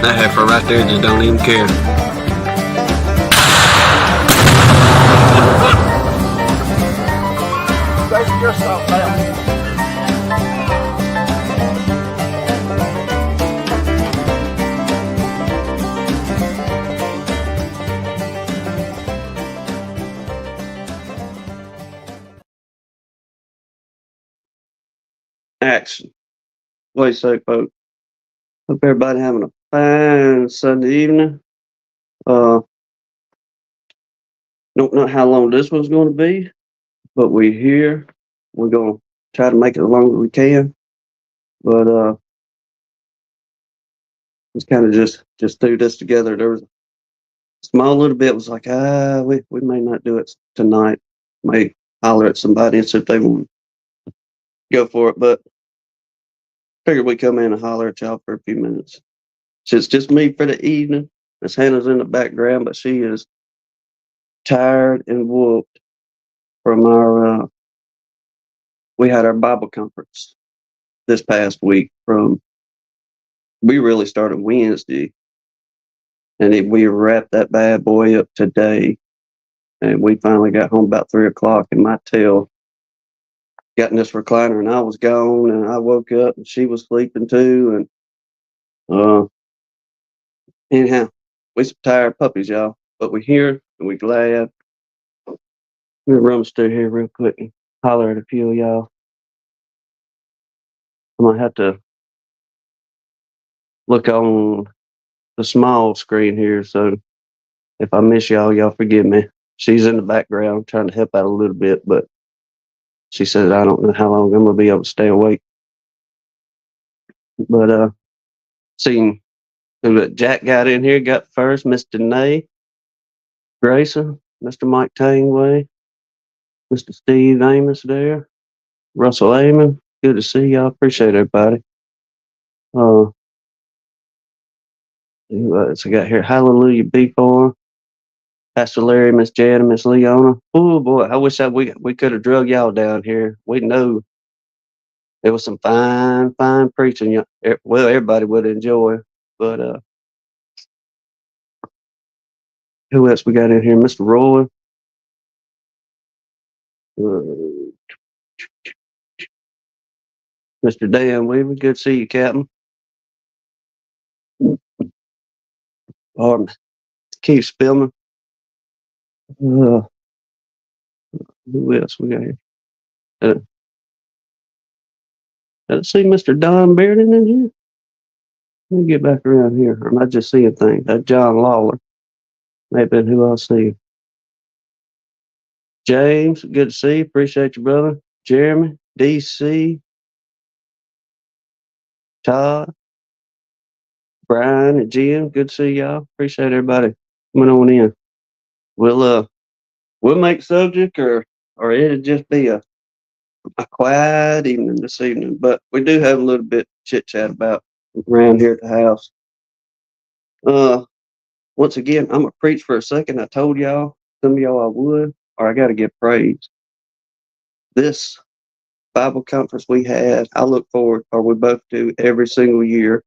That heifer right there just don't even care. Take yourself down. Action. What do you say, folks? Hope everybody having a fine Sunday evening. Don't know how long this one's going to be, but we're here. We're going to try to make it as long as we can. But it's kind of just threw this together. There was a small little bit was like, we may not do it tonight. May holler at somebody and see if they want to go for it. But figured we come in and holler at y'all for a few minutes. So it's just me for the evening. Miss Hannah's in the background, but she is tired and whooped from our we had our Bible conference this past week. We really started Wednesday, and we wrapped that bad boy up today, and we finally got home about 3 o'clock, and my tail got in this recliner, and I was gone, and I woke up and she was sleeping too, and anyhow, we some tired puppies, y'all, but we're here and we're glad. We're gonna run through here real quick and holler at a few of y'all. I'm gonna have to look on the small screen here, so if I miss y'all forgive me. She's in the background trying to help out a little bit, but she says I don't know how long I'm gonna be able to stay awake. But seeing who Jack got in here, got first, Mr. Nay, Grayson, Mr. Mike Tangway, Mr. Steve Amos there, Russell Amon. Good to see y'all. Appreciate everybody. Who else I got here? Hallelujah B4, Pastor Larry, Miss Jan, and Miss Leona. Oh boy, I wish we could have drug y'all down here. We know there was some fine preaching. Well, everybody would enjoy. But who else we got in here? Mr. Roy. Mr. Dan Weaver. Good to see you, Captain. Keith Spillman. Who else we got here? Let's see Mr. Don Bearden in here. Let me get back around here. Or am I just seeing things? That's John Lawler. Maybe who I'll see. James, good to see you. Appreciate you, brother. Jeremy, DC, Todd, Brian, and Jim. Good to see y'all. Appreciate everybody coming on in. We'll make subject or it'll just be a quiet evening this evening. But we do have a little bit chit chat about around here at the house. Once again, I'm gonna preach for a second. I told y'all, some of y'all I would, or I gotta give praise. This Bible conference we had, I look forward, or we both do every single year.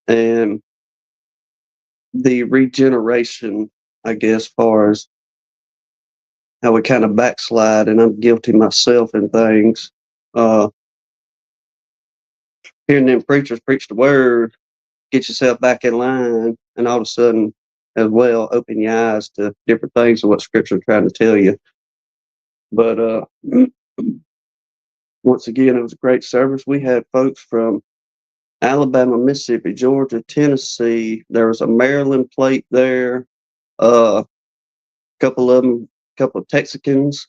And the regeneration, I guess, far as how we kind of backslide, and I'm guilty myself in things. Hearing them preachers preach the word, get yourself back in line, and all of a sudden, as well, open your eyes to different things of what Scripture's trying to tell you. But once again, it was a great service. We had folks from Alabama, Mississippi, Georgia, Tennessee. There was a Maryland plate there. A couple of them, a couple of Texicans,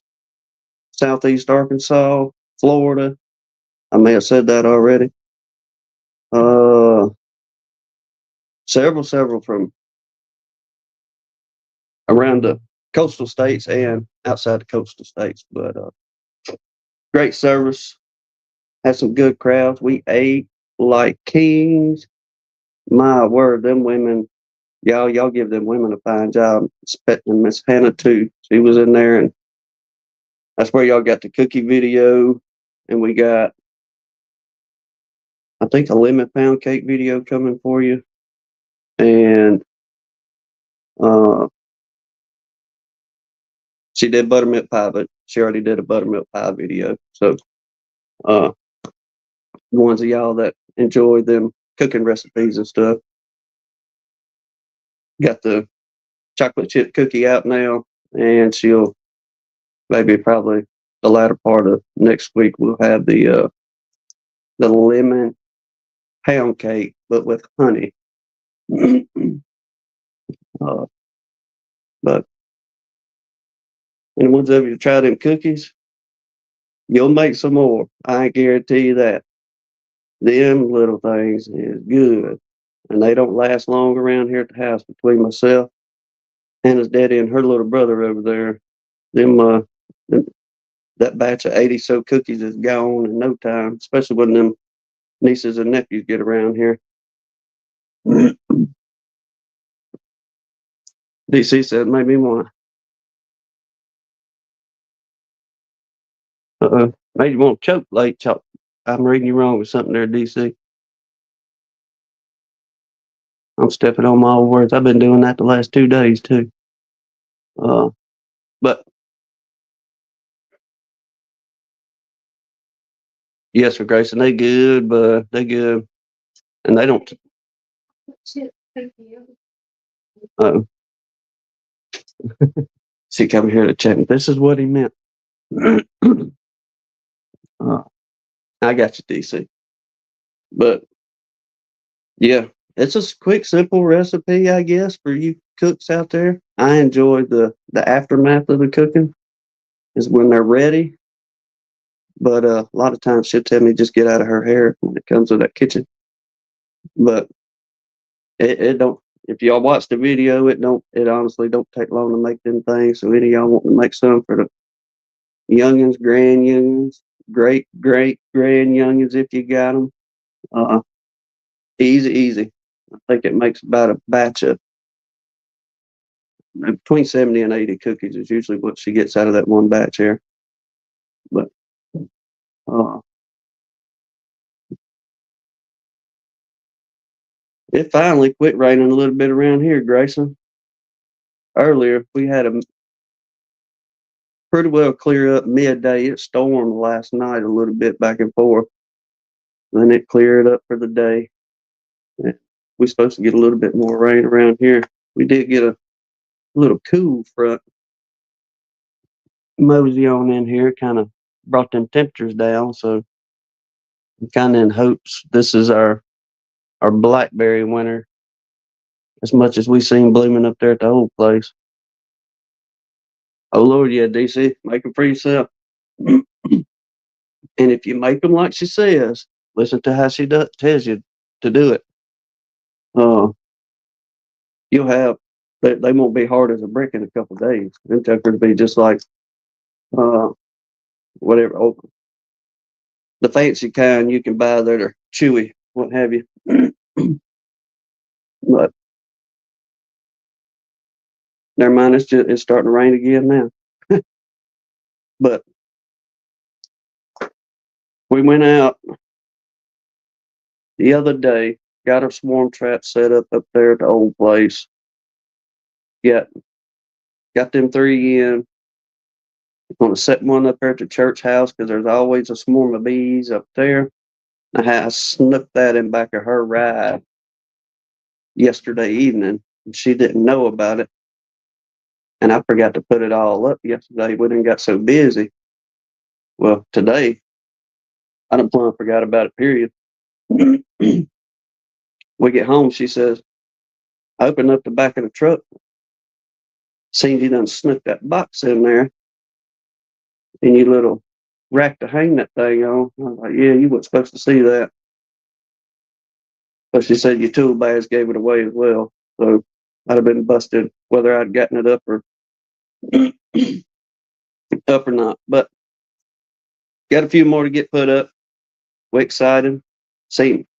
Southeast Arkansas, Florida. I may have said that already. Several from around the coastal states and outside the coastal states. But great service. Had some good crowds. We ate like kings. My word, them women, y'all give them women a fine job. Expecting Miss Hannah too. She was in there, and that's where y'all got the cookie video, and we got, I think, a lemon pound cake video coming for you. and she did buttermilk pie, but she already did a buttermilk pie video. So the ones of y'all that enjoy them cooking recipes and stuff, got the chocolate chip cookie out now, and she'll maybe probably the latter part of next week we'll have the lemon pound cake, but with honey. But any ones of you try them cookies, you'll make some more. I guarantee you that. Them little things is good, and they don't last long around here at the house. Between myself and his daddy and her little brother over there, them that batch of 80 so cookies is gone in no time. Especially when them nieces and nephews get around here. DC said, made me want. Made you want to choke late. Choke. I'm reading you wrong with something there, DC. I'm stepping on my own words. I've been doing that the last 2 days too. But yes, for Grayson, they good, but they good, and they don't. Thank you. She come here to check. This is what he meant. I got you, DC. But yeah, it's a quick, simple recipe, I guess, for you cooks out there. I enjoy the aftermath of the cooking is when they're ready. But a lot of times she'll tell me just get out of her hair when it comes to that kitchen. But it don't. If y'all watch the video, it honestly don't take long to make them things. So any of y'all want to make some for the youngins, grand youngins, great grand youngins, if you got them, easy. I think it makes about a batch of between 70 and 80 cookies is usually what she gets out of that one batch here. But it finally quit raining a little bit around here, Grayson. Earlier we had a pretty well clear up midday. It stormed last night a little bit back and forth. Then it cleared up for the day. We're supposed to get a little bit more rain around here. We did get a little cool front mosey on in here, kind of brought them temperatures down. So I'm kind of in hopes this is our blackberry winter, as much as we seen blooming up there at the old place. Oh Lord, yeah, DC, make them for yourself. And if you make them like she says, listen to how she tells you to do it. You'll have they won't be hard as a brick in a couple of days. Them tuckers be just like whatever. Oh, the fancy kind you can buy that are chewy, what have you. But never mind, it's starting to rain again now. But we went out the other day, got our swarm trap set up there at the old place. Got them 3 in. Going to set one up there at the church house because there's always a swarm of bees up there. I snuck that in back of her ride yesterday evening, and she didn't know about it. And I forgot to put it all up yesterday. We didn't got so busy. Well, today I done plumb forgot about it. Period. We get home. She says, I opened up the back of the truck. Seen you done snuck that box in there, and you little rack to hang that thing on. I was like, yeah, you weren't supposed to see that. But she said your tool bags gave it away as well. So I'd have been busted whether I'd gotten it up or up or not. But got a few more to get put up. We're excited.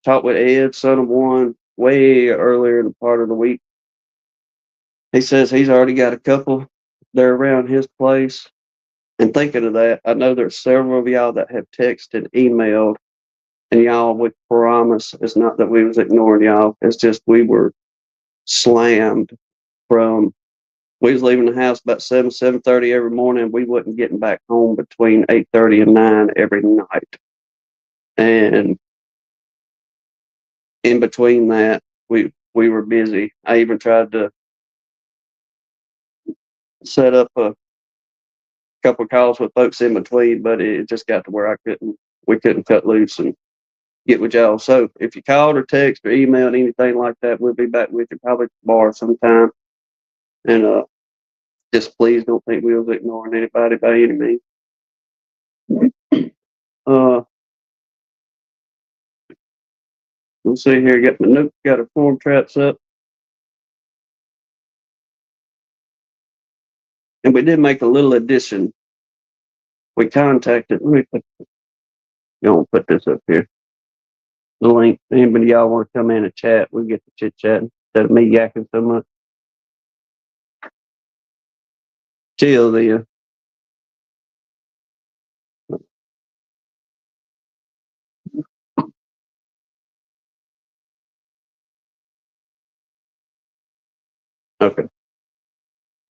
Talked with Ed, son of one, way earlier in the part of the week. He says he's already got a couple there around his place. And thinking of that, I know there's several of y'all that have texted, emailed, and y'all, we promise it's not that we was ignoring y'all. It's just we were slammed from. We was leaving the house about 7:30 every morning. We wasn't getting back home between 8:30 and 9 every night. And in between that, we were busy. I even tried to set up a couple of calls with folks in between, but it just got to where we couldn't cut loose and get with y'all. So if you called or text or emailed anything like that, we'll be back with you probably tomorrow sometime. And just please don't think we was ignoring anybody by any means. Uh, let's see here. Got my note. Got our form traps up, and we did make a little addition. We contacted. Let me put this up here. The link. Anybody y'all want to come in and chat? We get to chit chatting instead of me yakking so much. Chill there. Okay,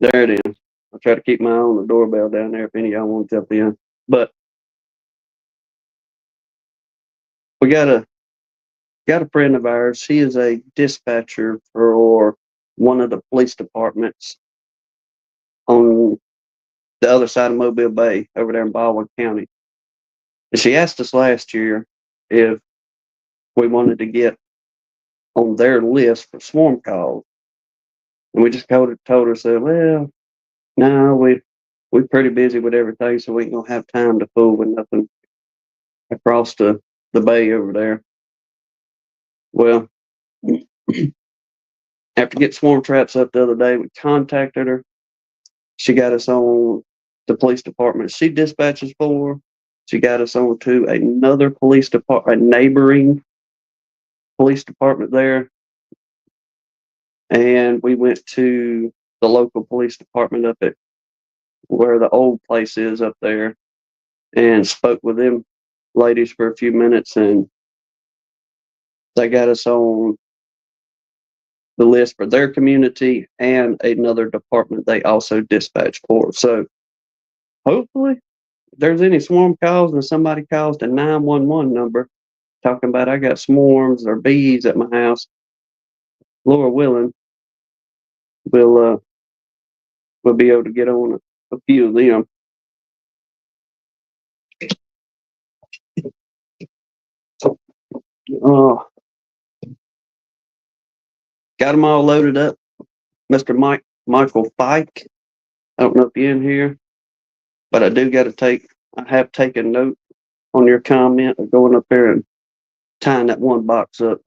there it is. I'll try to keep my eye on the doorbell down there if any of y'all want to jump in. But we got a friend of ours. She is a dispatcher for one of the police departments on the other side of Mobile Bay over there in Baldwin County. And she asked us last year if we wanted to get on their list for swarm calls. And we just told her, said, well, no, we're pretty busy with everything, so we ain't gonna have time to fool with nothing across the bay over there. Well, after getting swarm traps up the other day, we contacted her. She got us on the police department she dispatches for. She got us on to another police department, a neighboring police department there. And we went to the local police department up at where the old place is up there and spoke with them ladies for a few minutes, and they got us on the list for their community and another department they also dispatch for. So hopefully if there's any swarm calls and somebody calls the 911 number talking about I got swarms or bees at my house, Lord willing, we'll be able to get on a few of them. Uh, got them all loaded up. Mr. Michael Fike. I don't know if you're in here, but I have taken note on your comment of going up there and tying that one box up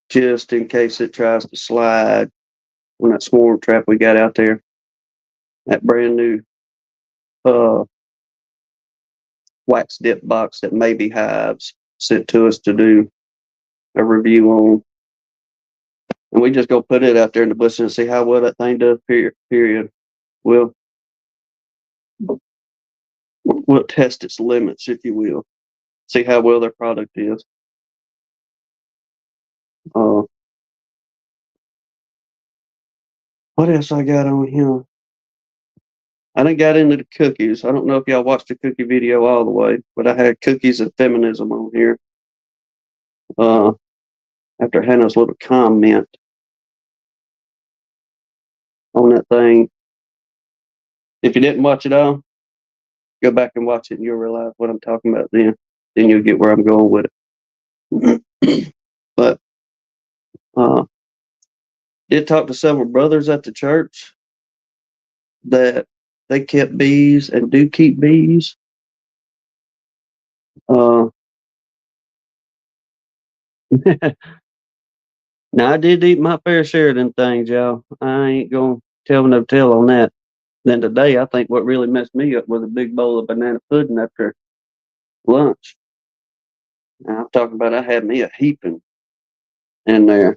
just in case it tries to slide on that swarm trap we got out there. That brand new uh, wax dip box that Maybe Hives sent to us to do a review on. And we just go put it out there in the bush and see how well that thing does, period. We'll test its limits, if you will. See how well their product is. What else I got on here? I done got into the cookies. I don't know if y'all watched the cookie video all the way, but I had cookies and feminism on here. After Hannah's little comment on that thing. If you didn't watch it all, go back and watch it and you'll realize what I'm talking about then. Then you'll get where I'm going with it. But did talk to several brothers at the church that they kept bees and do keep bees. Now I did eat my fair share of them things, y'all. I ain't gonna tell no tale on that. Then today, I think what really messed me up was a big bowl of banana pudding after lunch. Now, I'm talking about I had me a heaping in there.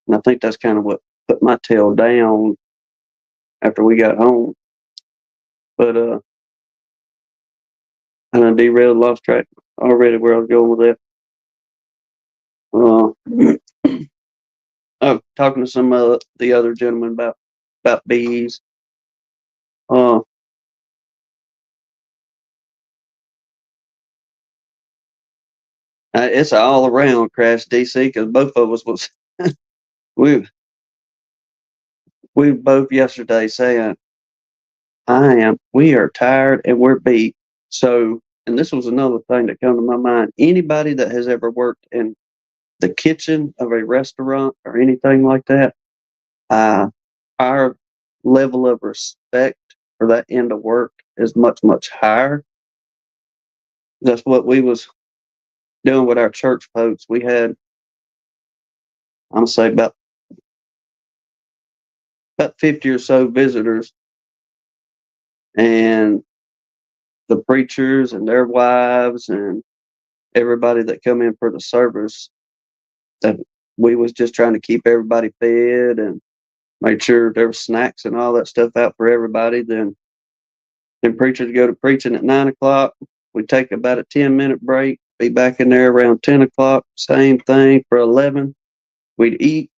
And I think that's kind of what put my tail down after we got home. But I done derailed, lost track already where I was going with that. talking to some of the other gentlemen about bees. Uh, it's an all around crash, DC, because both of us was we we both yesterday saying we are tired and we're beat. So, and this was another thing that come to my mind. Anybody that has ever worked in the kitchen of a restaurant or anything like that, uh, our level of respect for that end of work is much, much higher. That's what we was doing with our church folks. We had, I'm gonna say about 50 or so visitors, and the preachers and their wives and everybody that come in for the service, that we was just trying to keep everybody fed and make sure there was snacks and all that stuff out for everybody. Then preachers go to preaching at 9 o'clock. We take about a 10-minute break, be back in there around 10 o'clock. Same thing for 11. We'd eat.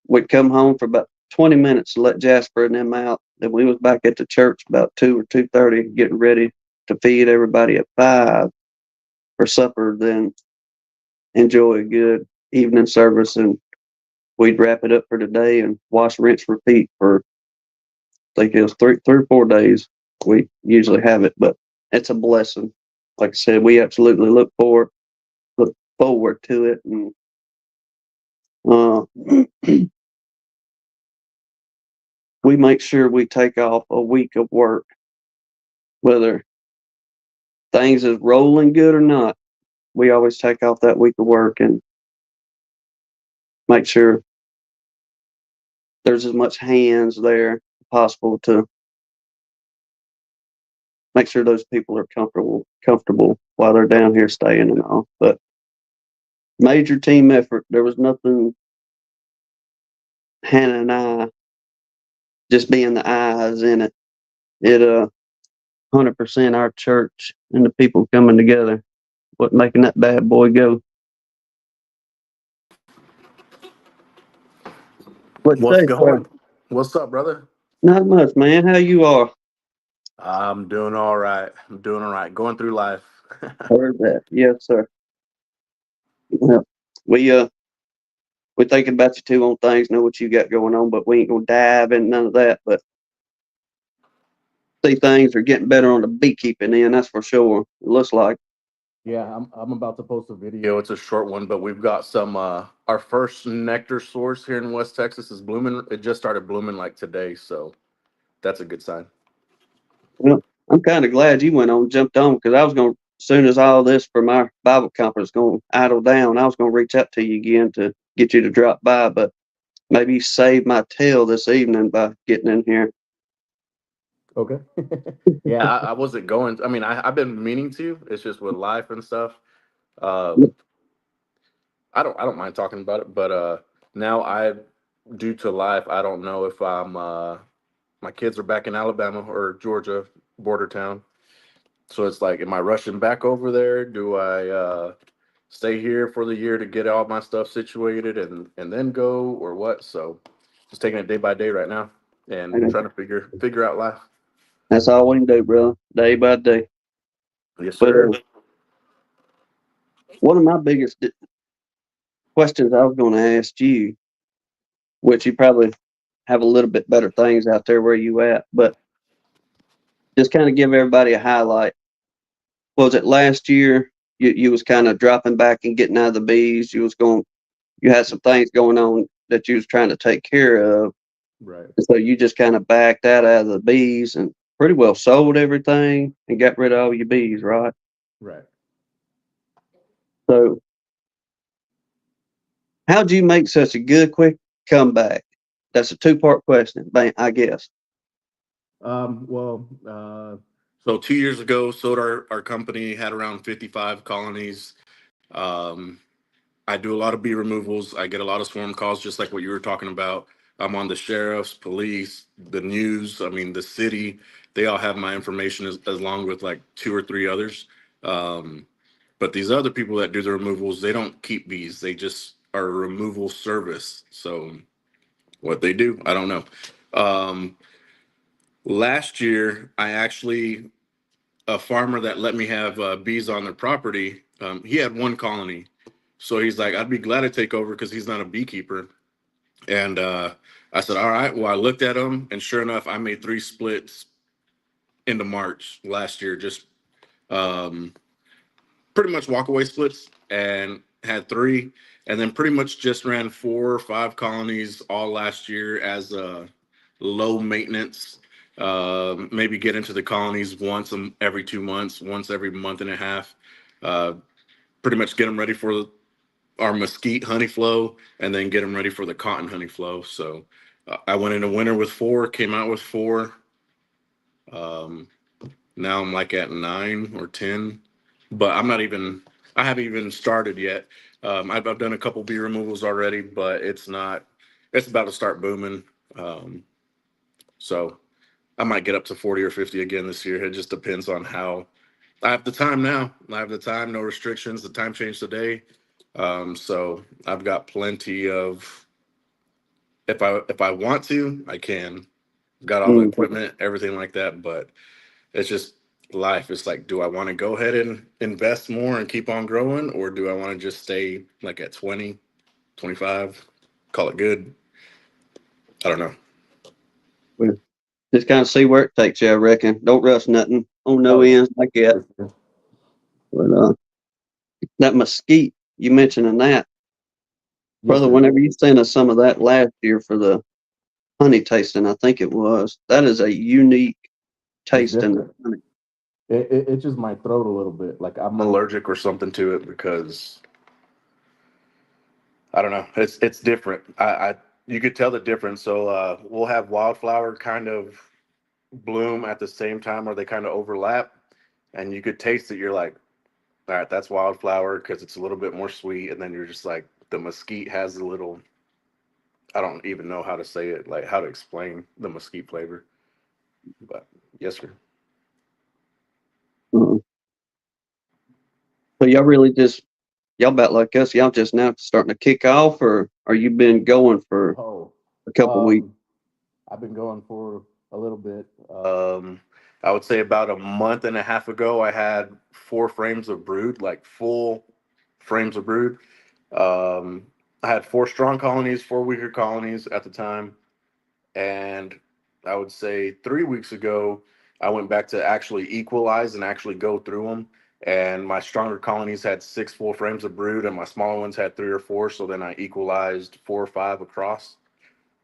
We'd come home for about 20 minutes to let Jasper and them out. Then we was back at the church about 2 or 2:30, getting ready to feed everybody at 5 for supper. Then enjoy a good evening service, and we'd wrap it up for the day and wash, rinse, repeat for, I think it was 3 or 4 days. We usually have it, but it's a blessing. Like I said, we absolutely look forward to it, and uh, we make sure we take off a week of work, whether things is rolling good or not. We always take off that week of work and make sure there's as much hands there possible to make sure those people are comfortable while they're down here staying and all. But major team effort. There was nothing Hannah and I just being the eyes in it. It 100% our church and the people coming together. What making that bad boy go? What you What's say, sir? going? What's up, brother? Not much, man. How you are? I'm doing all right. I'm doing all right. Going through life. Heard that. Yes, sir. Well, we we're thinking about you too on things, know what you got going on, but we ain't gonna dive in none of that. But see, things are getting better on the beekeeping end, that's for sure. It looks like. Yeah, I'm about to post a video. It's a short one, but we've got some our first nectar source here in West Texas is blooming. It just started blooming like today, so that's a good sign. Well, I'm kind of glad you went on, jumped on, because I was going to, as soon as all this from our Bible conference going to idle down, I was going to reach out to you again to get you to drop by, but maybe save my tail this evening by getting in here. Okay. Yeah, I wasn't going. I mean, I've been meaning to. It's just with life and stuff. Um, I don't mind talking about it, but now due to life, I don't know if I'm my kids are back in Alabama or Georgia border town. So it's like, am I rushing back over there? Do I stay here for the year to get all my stuff situated and then go, or what? So just taking it day by day right now and And trying to figure out life. that's all we can do, bro, day by day. Yes, But sir. one of my biggest questions I was going to ask you, which you probably have a little bit better things out there where you at, but just kind of give everybody a highlight. Was it last year you was kind of dropping back and getting out of the bees? You had some things going on that you was trying to take care of. Right. And so you just kind of backed out of the bees and pretty well sold everything and got rid of all your bees, right? Right. So how'd you make such a good, quick comeback? That's a two-part question, I guess. Well, so 2 years ago, sold our company, had around 55 colonies. Um, I do a lot of bee removals. I get a lot of swarm calls, just like what you were talking about. I'm on the sheriff's, police, the news. I mean, the city. They all have my information as long with like two or three others. Um, but these other people that do the removals, they don't keep bees. They just are a removal service. So what they do, I don't know. Last year, I actually, a farmer that let me have bees on their property, he had one colony. So he's like, I'd be glad to take over because he's not a beekeeper. And I said, all right. Well, I looked at him, and sure enough, I made 3 splits into March last year, just um, pretty much walkaway splits, and had 3. And then pretty much just ran 4 or 5 colonies all last year as a low maintenance. Maybe get into the colonies once every 2 months, once every month and a half. Uh, Pretty much get them ready for our mesquite honey flow, and then get them ready for the cotton honey flow. So I went into winter with 4, came out with 4. Um, Now I'm like at 9 or 10, but I haven't even started yet. I've done a couple bee removals already, but it's about to start booming. Um, so I might get up to 40 or 50 again this year. It just depends on how I have the time now. I have the time, no restrictions. The time changed today. So I've got plenty of, if I want to, I can. Got all the Mhm. equipment, everything like that, but it's just life. It's like, do I want to go ahead and invest more and keep on growing, or do I want to just stay like at 20, 25, call it good? I don't know. Well, just kind of see where it takes you, I reckon. Don't rush nothing on no Oh, ends like that. for sure. But that mesquite, you mentioning that, Yes, brother, sir. whenever you sent us some of that last year for the honey tasting, I think it was, that is a unique It's taste in the different. honey. It itches my throat a little bit. Like I'm allergic or something to it because I don't know. It's different. I you could tell the difference. So we'll have wildflower kind of bloom at the same time, or they kind of overlap, and you could taste it. You're like, all right, that's wildflower because it's a little bit more sweet, and then you're just like, the mesquite has a little. I don't even know how to say it, like how to explain the mesquite flavor. But yes, sir. Uh, so y'all really just, y'all about like us, y'all just now starting to kick off, or are you been going for Oh, a couple weeks? I've been going for a little bit. I would say about a month and a half ago, I had 4 frames of brood, like full frames of brood. Um, I had 4 strong colonies, 4 weaker colonies at the time. And I would say 3 weeks ago, I went back to actually equalize and actually go through them. And my stronger colonies had 6 full frames of brood, and my smaller ones had 3 or 4. So then I equalized 4 or 5 across.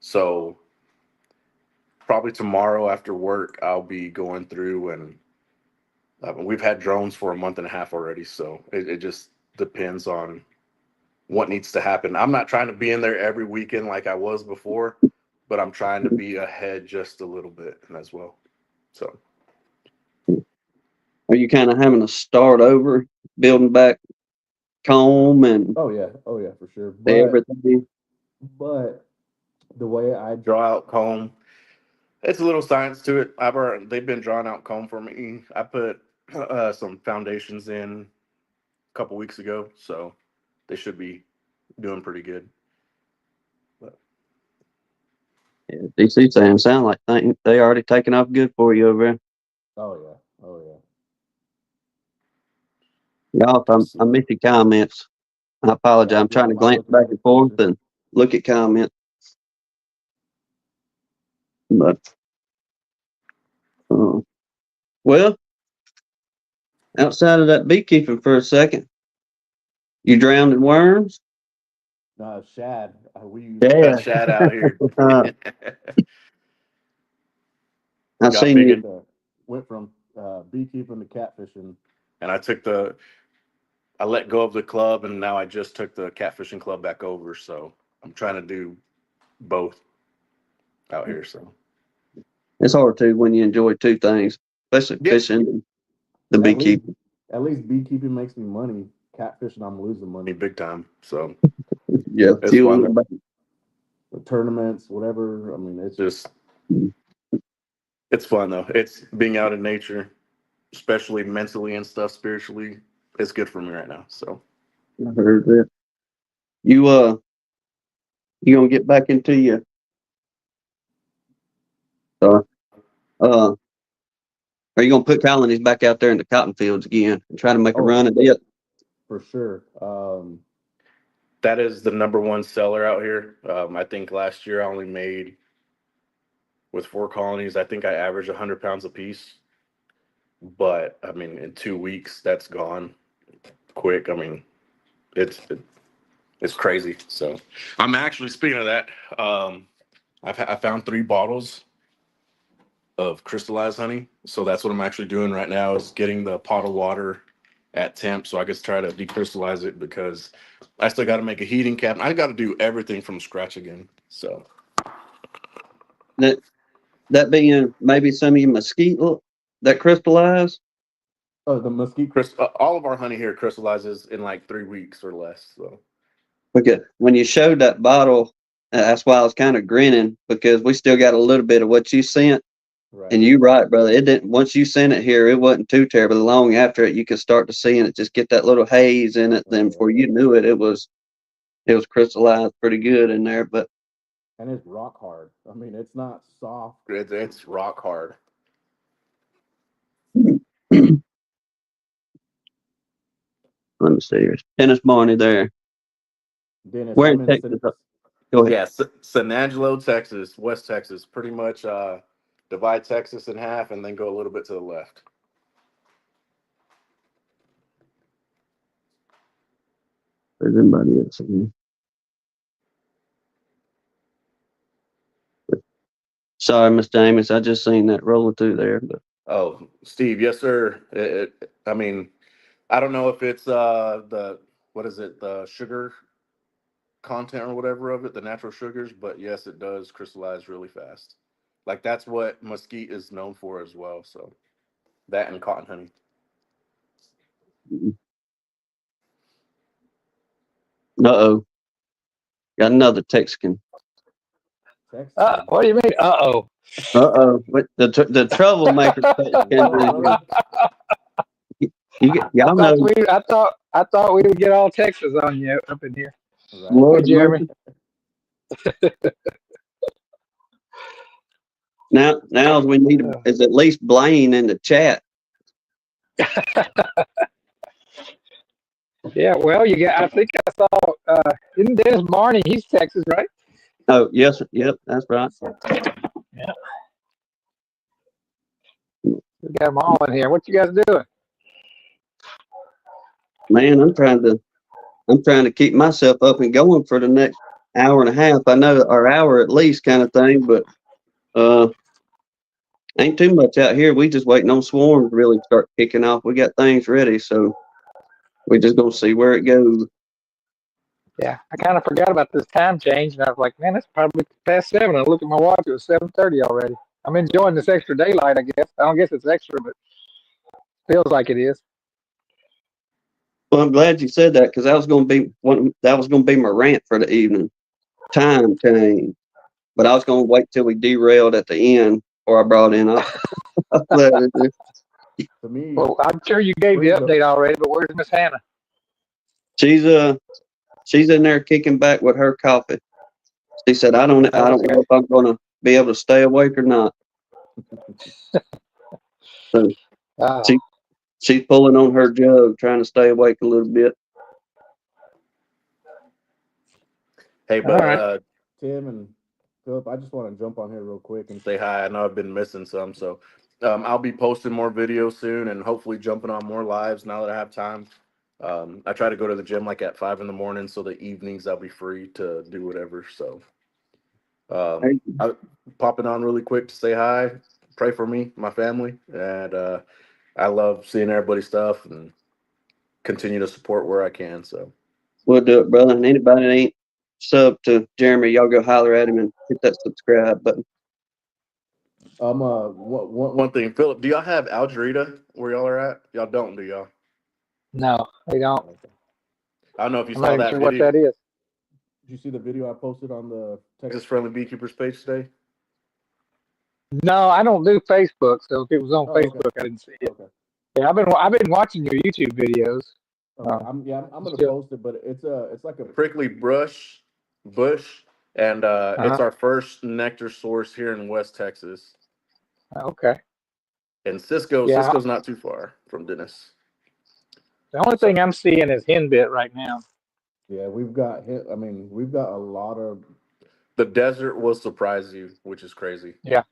So probably tomorrow after work, I'll be going through, and we've had drones for a month and a half already. So it just depends on what needs to happen. I'm not trying to be in there every weekend like I was before, but I'm trying to be ahead just a little bit as well. So Are you kind of having to start over, building back comb and oh yeah, for sure. everything? But the way I draw out comb, it's a little science to it. They've been drawing out comb for me. I put some foundations in a couple weeks ago, so they should be doing pretty good. But Yeah, DC Sam sound like they already taking off good for you over there. oh yeah, oh yeah. Y'all, if I miss your comments, I apologize. I'm trying to I'll glance look back at it. and forth and look at comments. But uh, well, outside of that beekeeping for a second, you drowned in worms? No, shad. We use Yeah. shad out here. I Got seen big you. into went from beekeeping to catfishing, and I let go of the club, and now I just took the catfishing club back over. So I'm trying to do both out here. So It's hard to when you enjoy two things, especially yeah, fishing and the at least beekeeping. beekeeping makes me money. Catfishing, I'm losing money big time. So Yeah, it's fuel in fun. the bank. The tournaments, whatever. I mean, it's just Mm, it's fun though. It's being out in nature, especially mentally and stuff, spiritually. It's good for me right now. So I heard that. You gonna get back into your uh are you gonna put colonies back out there in the cotton fields again and try to make a run at it? For sure. That is the number one seller out here. I think last year I only made, with 4 colonies, I think I averaged 100 pounds a piece. But I mean, in 2 weeks, that's gone quick. I mean, it's it's crazy. So I'm actually, speaking of that, I found 3 bottles of crystallized honey. So that's what I'm actually doing right now, is getting the pot of water at temp so I can try to decrystallize it, because I still got to make a heating cabinet. I got to do everything from scratch again. So That being maybe some of your mesquite that crystallize. the mesquite all of our honey here crystallizes in like 3 weeks or less. So Because when you showed that bottle, that's why I was kind of grinning, because we still got a little bit of what you sent. right. And you right, brother. It didn't. Once you sent it here, it wasn't too terribly long after it. You could start to see and it just get that little haze in it. Then before you knew it, it was crystallized pretty good in there. But And it's rock hard. I mean, it's not soft. It's rock hard. let me see here. Dennis Barney there. Dennis, Where I'm in in Texas? Go ahead. yeah, San Angelo, Texas, West Texas. Pretty much divide Texas in half and then go a little bit to the left. There's anybody else in here. Sorry, Mr. Amos. I just seen that rolling through there. But Oh, Steve, yes, sir. I mean, I don't know if it's the, what is it, the sugar content or whatever of it, the natural sugars, but yes, it does crystallize really fast. Like that's what mesquite is known for as well. So that and cotton honey. uh-oh, got another Texican. What do you mean? Uh-oh. Uh-oh, the troublemaker Texican. Y'all know. I thought we would get all Texas on you up in here. Right. Lord, Hey, Jeremy. Now we need is at least Blaine in the chat. Yeah, well, you got. I think I saw. Isn't Dennis Barney? He's Texas, right? Oh yes, yep, that's right. Yeah. We got them all in here. What you guys doing? Man, I'm trying to keep myself up and going for the next hour and a half. I know, or hour at least, kind of thing. But ain't too much out here. We just waiting on swarms to really start kicking off. We got things ready, so we're just gonna see where it goes. Yeah, I kind of forgot about this time change, and I was like, man, it's probably past 7. I looked at my watch; it was 7:30 already. I'm enjoying this extra daylight. I guess. I don't guess it's extra, but feels like it is. Well, I'm glad you said that, because that was going to be my rant for the evening. Time change, but I was going to wait till we derailed at the end before I brought in. For me, well, I'm sure you gave the update already, but where's Miss Hannah? She's in there kicking back with her coffee. She said, "I don't know if I'm going to be able to stay awake or not." So she's pulling on her jug, trying to stay awake a little bit. Hey, but Tim and Philip, I just want to jump on here real quick and say hi. I know I've been missing some, so I'll be posting more videos soon and hopefully jumping on more lives now that I have time. I try to go to the gym like at 5 in the morning, so the evenings I'll be free to do whatever. So I'm popping on really quick to say hi, pray for me, my family, and I love seeing everybody's stuff and continue to support where I can. So We'll do it, brother. And anybody that ain't sub to Jeremy, y'all go holler at him and hit that subscribe button. One thing, Philip, do y'all have Algerita where y'all are at? Y'all don't, do y'all? No, they don't. I don't know if you I'm saw not even that sure video. what that is. Did you see the video I posted on the Texas Friendly Beekeepers page today? No, I don't do Facebook, so if it was on Facebook, I didn't see it. Okay. Yeah, I've been watching your YouTube videos. I'm gonna Still. post it, but it's like a prickly bush, and it's Uh-huh. our first nectar source here in West Texas. Okay. And Yeah. Cisco's not too far from Dennis. The only So thing I'm seeing is henbit right now. yeah, we've got a lot of. The desert will surprise you, which is crazy. Yeah.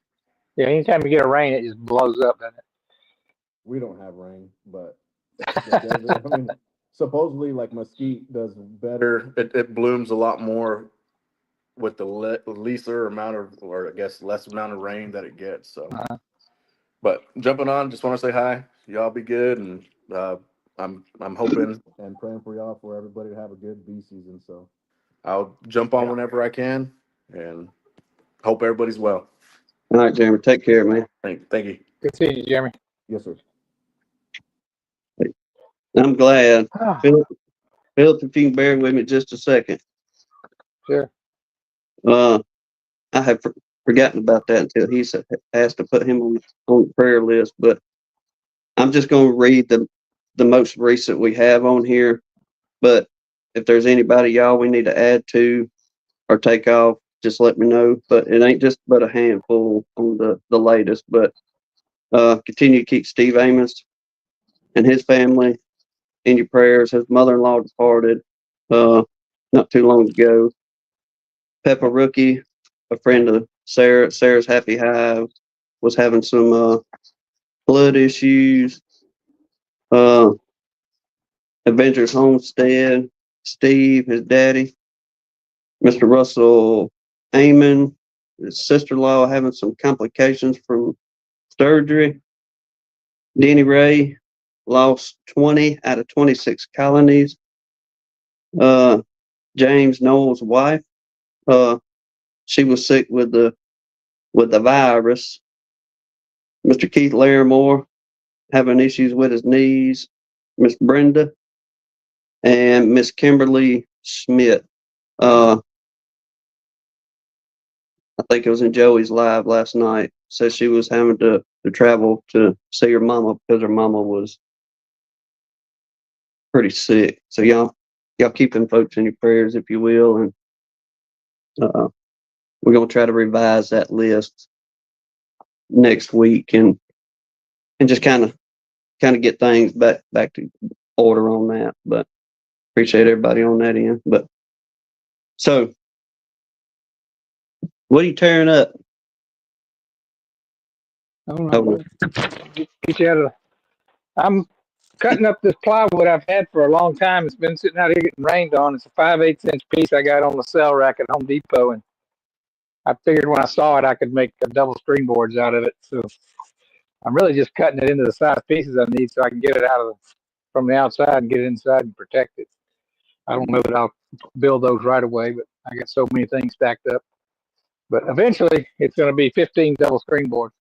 Yeah. Anytime you get a rain, it just blows up, doesn't We don't have rain, but the desert. I mean, supposedly like mesquite does better. It blooms a lot more with the lesser amount of, or I guess less amount of rain that it gets. So, uh but jumping on, just want to say hi. Y'all be good, and I'm hoping and praying for y'all for everybody to have a good bee season. So I'll jump on Yeah. whenever I can, and hope everybody's well. All right, Jeremy, take care, man. Thank you. Good seeing you, Jeremy. Yes, sir. I'm glad. Oh, Philip, Philip, if you can bear with me just a second. sure. Uh, I had forgotten about that until he asked to put him on the prayer list. But I'm just going to read the most recent we have on here. But if there's anybody y'all we need to add to or take off, just let me know. But it ain't just but a handful on the latest. But continue to keep Steve Amos and his family in your prayers. His mother-in-law departed not too long ago. Peppa Rookie, a friend of Sarah's Happy Hive, was having some blood issues. Uh, Avengers Homestead, Steve, his daddy, Mr. Russell Amon, his sister-in-law having some complications from surgery. Danny Ray lost 20 out of 26 colonies. James Noel's wife, she was sick with the virus. Mr. Keith Larimore having issues with his knees. Miss Brenda and Miss Kimberly Schmidt. I think it was in Joey's live last night. Said she was having to travel to see her mama because her mama was pretty sick. So y'all keep them folks in your prayers if you will, and we're gonna try to revise that list next week and just kind of get things back to order on that. But appreciate everybody on that end. But so, what are you tearing up? I don't know. Get you out of. I'm cutting up this plywood I've had for a long time. It's been sitting out here getting rained on. It's a 5/8 inch piece I got on the sale rack at Home Depot, and I figured when I saw it I could make a double string boards out of it. So I'm really just cutting it into the size pieces I need so I can get it out of from the outside and get it inside and protect it. I don't know that I'll build those right away, but I got so many things stacked up. But eventually, it's going to be 15 double string boards.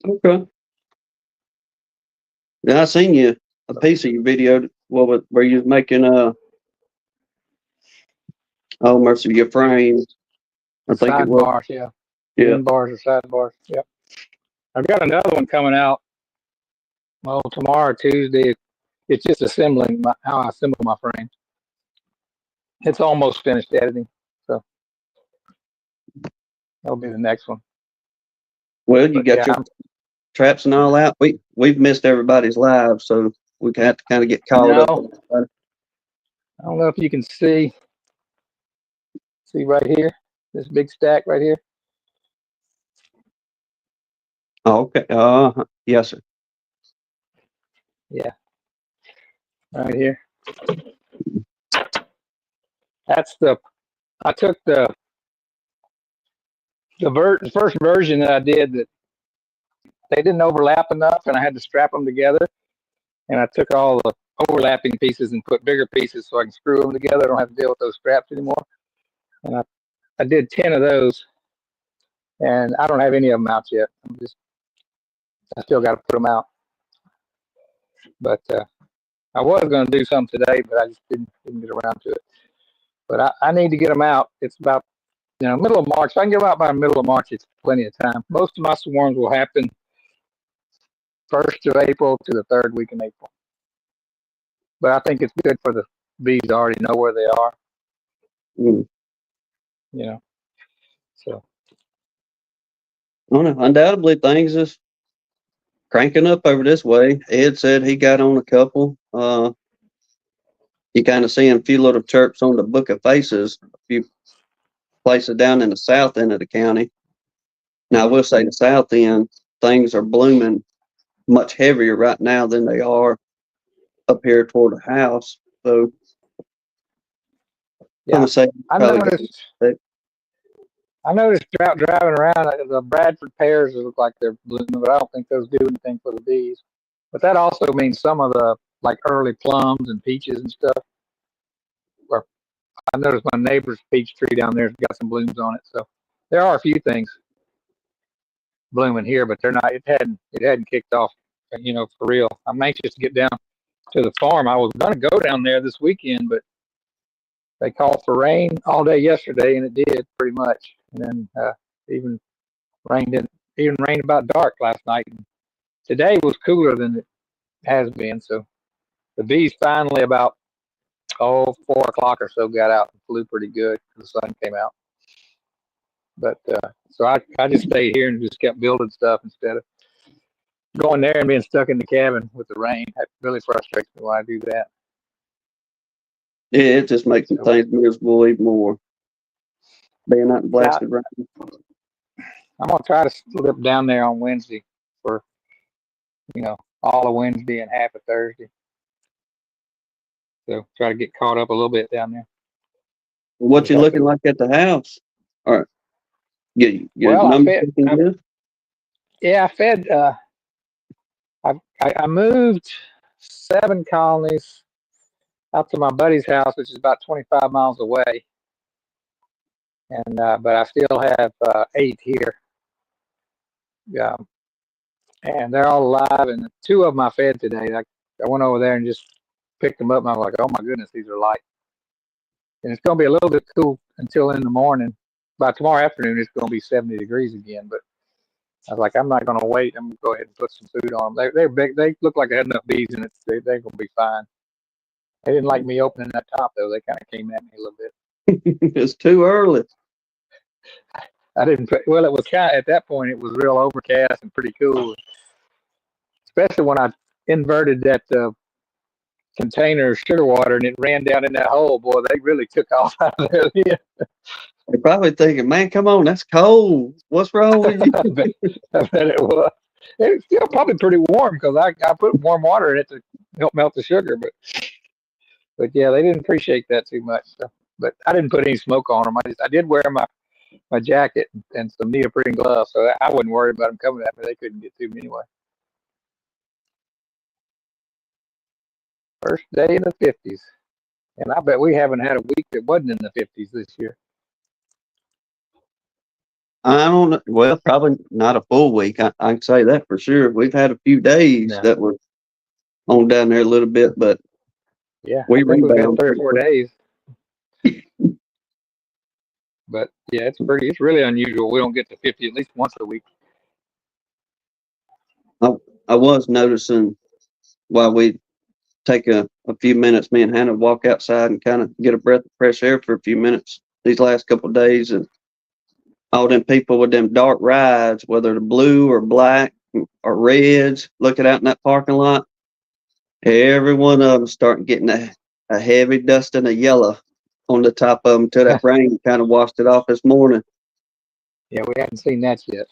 Okay. Yeah, I seen you a piece of your video. Where you was making oh mercy, your frames. I think it was. Sidebars, yeah. Yeah. End bars or sidebars. Yep. I've got another one coming out. Well, tomorrow, Tuesday. It's just assembling how I assemble my frames. It's almost finished editing, so that'll be the next one. Well, you But got yeah, your traps and all out. We've missed everybody's live, so we have to kind of get caught no, up on everybody. I don't know if you can see right here, this big stack right here. Oh, okay. Yes, sir. Yeah, right here. That's I took the first version that I did that they didn't overlap enough, and I had to strap them together. And I took all the overlapping pieces and put bigger pieces so I can screw them together. I don't have to deal with those straps anymore. And I did 10 of those, and I don't have any of them out yet. I still got to put them out. But I was going to do some today, but I just didn't get around to it. But I need to get them out. It's about middle of March. If I can get them out by the middle of March, it's plenty of time. Most of my swarms will happen 1st of April to the 3rd week in April. but I think it's good for the bees to already know where they are. Mm. You know, so I don't know. Undoubtedly, things is cranking up over this way. Ed said he got on a couple. You kind of seeing a few little chirps on the Book of Faces, a few places down in the south end of the county. Now, I will say the south end, things are blooming much heavier right now than they are up here toward the house. So I'm yeah, gonna say I probably noticed. go. I noticed driving around the Bradford pears look like they're blooming, but I don't think those do anything for the bees. But that also means some of the like early plums and peaches and stuff. Or I noticed my neighbor's peach tree down there's got some blooms on it. So there are a few things blooming here, but they're not. It hadn't kicked off, for real. I'm anxious to get down to the farm. I was gonna go down there this weekend, but they called for rain all day yesterday, and it did pretty much. And then even rained in, even rained about dark last night. And today was cooler than it has been. So the bees finally about 4 o'clock or so got out and flew pretty good. The sun came out. But so I just stayed here and just kept building stuff instead of going there and being stuck in the cabin with the rain. That really frustrates me when I do that. Yeah, it just makes So things miserable even more. Being out in yeah, blasted rain. I'm gonna try to slip down there on Wednesday for all of Wednesday and half of Thursday. So try to get caught up a little bit down there. What Just you have to. looking like at the house? All right, get Well, numbers looking good. I fed. I moved 7 colonies out to my buddy's house, which is about 25 miles away, and but I still have 8 here. And they're all alive, and 2 of them I fed today. I went over there and just picked them up, and I was like, oh my goodness, these are light. And it's going to be a little bit cool until in the morning. By tomorrow afternoon, it's going to be 70 degrees again. But I was like, I'm not going to wait. I'm going to go ahead and put some food on them. They're big. They look like they had enough bees in it. They're going to be fine. They didn't like me opening that top, though. They kind of came at me a little bit. It's too early. I didn't put, well, it was kind of, at that point, it was real overcast and pretty cool. Especially when I inverted that container of sugar water and it ran down in that hole. Boy, they really took off out of there. Yeah. They're probably thinking, man, come on, that's cold. What's wrong with you? I bet it was. It's still probably pretty warm because I put warm water in it to help melt the sugar. But yeah, they didn't appreciate that too much. So. But I didn't put any smoke on them. I did wear my jacket and some neoprene gloves, so I wasn't worried about them coming at me. They couldn't get to me anyway. First day in the 50s. And I bet we haven't had a week that wasn't in the 50s this year. I don't know. Well, probably not a full week. I can say that for sure. We've had a few days No. that were on down there a little bit, but Yeah, we I think we've had rebound 3 or pretty 4 quick. days. But yeah, it's really unusual. We don't get to 50 at least once a week. I was noticing while we take a few minutes, me and Hannah walk outside and kind of get a breath of fresh air for a few minutes these last couple of days, and all them people with them dark rides, whether they're blue or black or reds, looking out in that parking lot, every one of them starting getting a heavy dusting of yellow on the top of them till that rain kind of washed it off this morning. Yeah, we haven't seen that yet.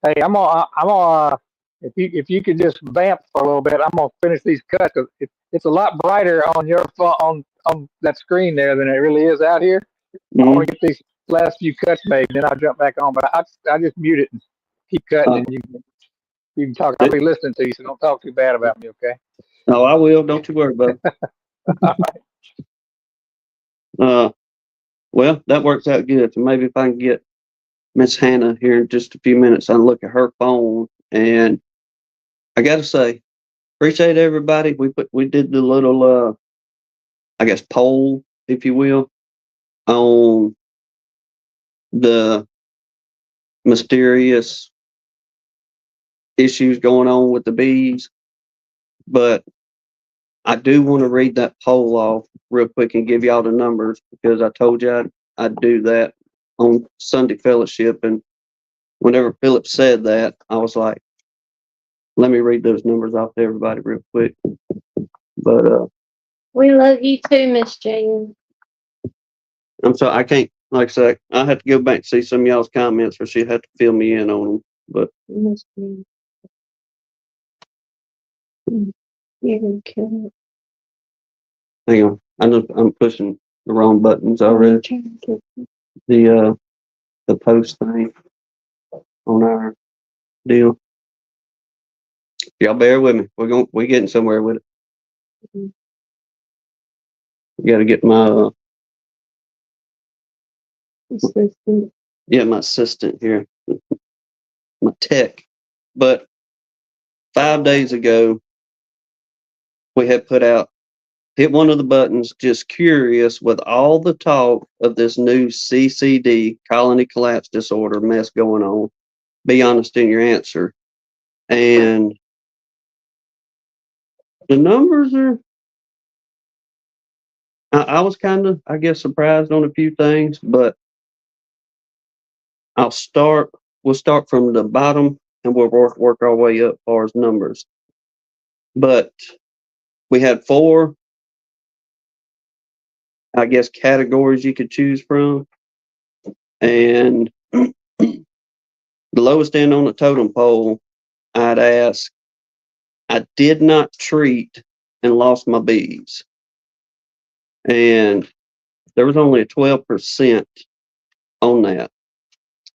Hey, I'm gonna if you could just vamp for a little bit, I'm gonna finish these cuts because it's a lot brighter on your phone on that screen there than it really is out here. I Mm-hmm. want to get these last few cuts made, and then I'll jump back on. But I just mute it and keep cutting, and you can talk. I'll be listening to you, so don't talk too bad about me, okay? No, I will. Don't you worry about it. Well, that works out good. So maybe if I can get Miss Hannah here in just a few minutes, I'll look at her phone. And I got to say, appreciate everybody. We did the little I guess poll, if you will, on the mysterious issues going on with the bees. But I do want to read that poll off real quick and give y'all the numbers because I told you I'd do that on Sunday fellowship. And whenever Philip said that, I was like, let me read those numbers off to everybody real quick. But We love you too, Miss Jane. I'm sorry, I can't, like I said, I have to go back and see some of y'all's comments or she'd have to fill me in on them. But Miss Jane. You're gonna kill hang on, I'm pushing the wrong buttons it. already. The post thing on our deal. Y'all bear with me. We're getting somewhere with it. Mhm. We got to get my Assistant. my assistant here, my tech. But 5 days ago, we had hit one of the buttons, just curious with all the talk of this new CCD, colony collapse disorder mess going on. Be honest in your answer. And the numbers are, I was kind of, I guess, surprised on a few things, but we'll start from the bottom and we'll work our way up as far as numbers. But we had 4, I guess, categories you could choose from. And the lowest end on the totem pole, I'd ask, I did not treat and lost my bees. And there was only a 12% on that.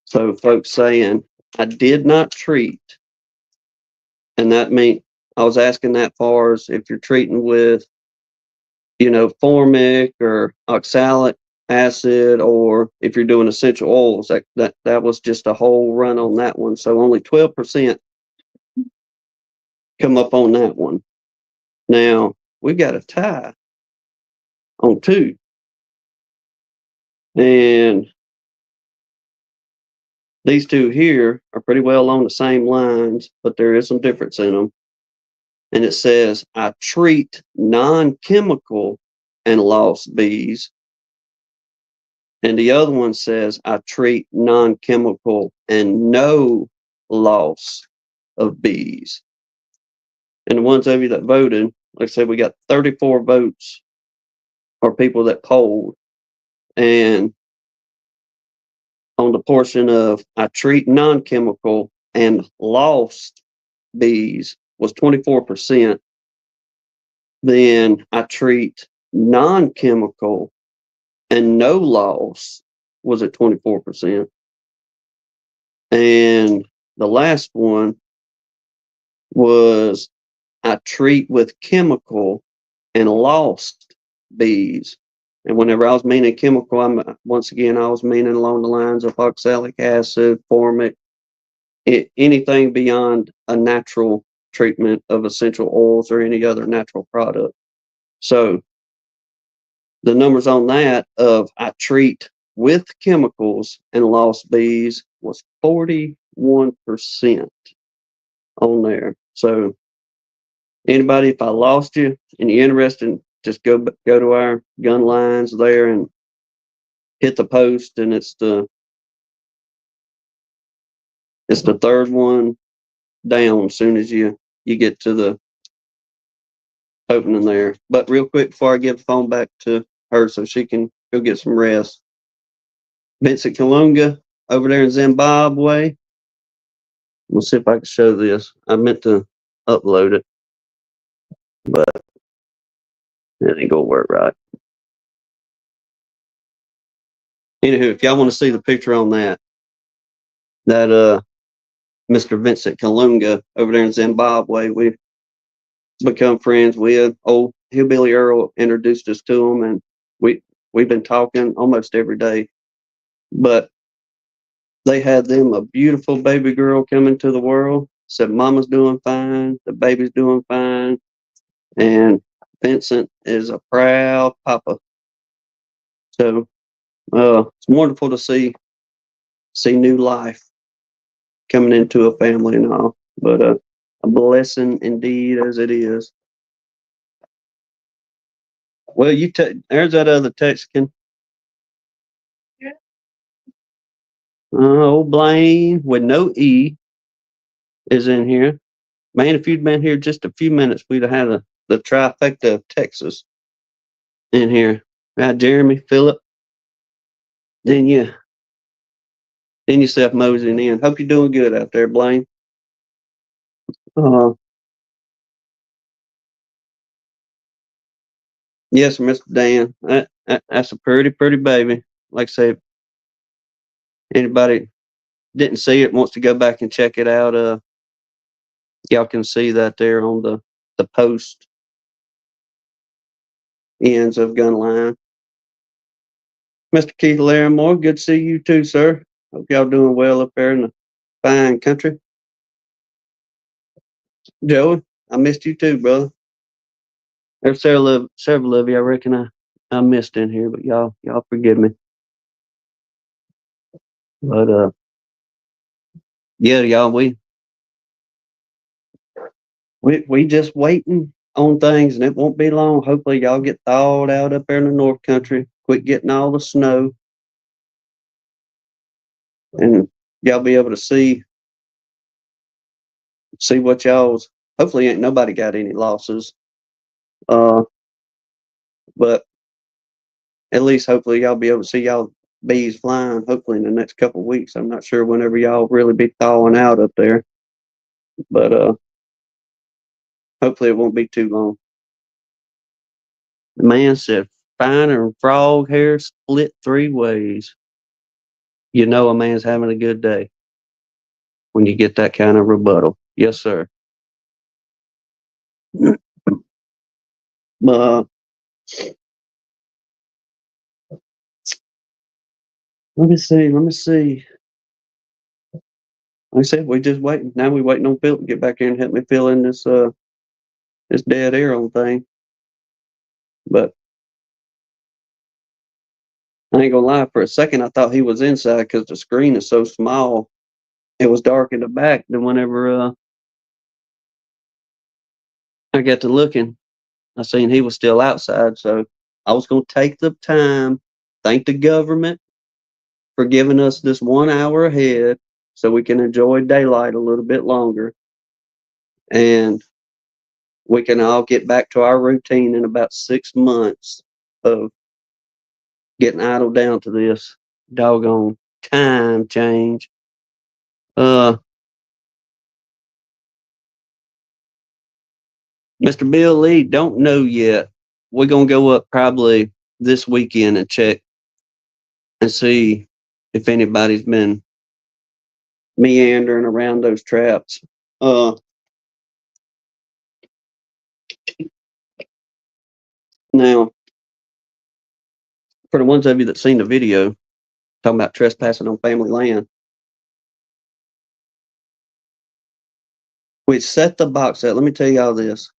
So folks saying, I did not treat. And that means I was asking that far as if you're treating with, formic or oxalic acid, or if you're doing essential oils, that was just a whole run on that one. So only 12% come up on that one. Now we got a tie on 2. And these 2 here are pretty well on the same lines, but there is some difference in them. And it says, I treat non-chemical and lost bees. And the other one says, I treat non-chemical and no loss of bees. And the ones of you that voted, like I said, we got 34 votes or people that polled. And on the portion of I treat non-chemical and lost bees was 24%. Then I treat non-chemical and no loss was at 24%. And the last one was I treat with chemical and lost bees. And whenever I was meaning chemical, I was meaning along the lines of oxalic acid, formic, anything beyond a natural treatment of essential oils or any other natural product. So the numbers on that of I treat with chemicals and lost bees was 41% on there. So anybody, if I lost you and you're interested, just go to our gun lines there and hit the post, and it's the 3rd one down as soon as you get to the opening there. But real quick before I give the phone back to her so she can go get some rest, Vincent Kalunga over there in Zimbabwe. We'll see if I can show this. I meant to upload it, but it ain't gonna work right. Anywho, if y'all want to see the picture on that Mr. Vincent Kalunga over there in Zimbabwe, we've become friends with. Old Hillbilly Earl introduced us to him, and we've been talking almost every day. But they had them a beautiful baby girl coming to the world. Said mama's doing fine, the baby's doing fine, and Vincent is a proud papa. So it's wonderful to see new life coming into a family and all. But a blessing indeed as it is. Well, there's that other Texican. Old Blaine with no E is in here. Man, if you'd been here just a few minutes, we'd have had the trifecta of Texas in here. Right, Jeremy, Philip, then yourself moseying in. Hope you're doing good out there, Blaine. Uh, yes, Mr. Dan. That's a pretty baby. Like I say, anybody didn't see it wants to go back and check it out. Y'all can see that there on the post ends of gun line. Mr. Keith Larimore, good to see you too, sir. Hope y'all doing well up there in the fine country. Joey, I missed you too, brother. There's several of you I reckon I missed in here, but y'all forgive me. But yeah, y'all, we just waiting on things, and it won't be long. Hopefully, y'all get thawed out up there in the North Country. Quit getting all the snow, and y'all be able to see what y'all's. Hopefully, ain't nobody got any losses. But at least hopefully y'all be able to see y'all bees flying. Hopefully in the next couple of weeks. I'm not sure whenever y'all really be thawing out up there, but hopefully it won't be too long. The man said, "Finer and frog hair split 3 ways." You know a man's having a good day when you get that kind of rebuttal. Yes, sir. uh, let me see. Like I said, we just waiting. Now we waiting on Phil to get back here and help me fill in this dead air on thing. But I ain't gonna lie, for a second I thought he was inside because the screen is so small. It was dark in the back. Then whenever I got to looking, I seen he was still outside. So I was gonna take the time, thank the government for giving us this 1 hour ahead so we can enjoy daylight a little bit longer. And we can all get back to our routine in about 6 months of getting idled down to this doggone time change. Mr. Bill Lee, don't know yet. We're gonna go up probably this weekend and check and see if anybody's been meandering around those traps. Now, for the ones of you that seen the video talking about trespassing on family land, we set the box out. Let me tell y'all this.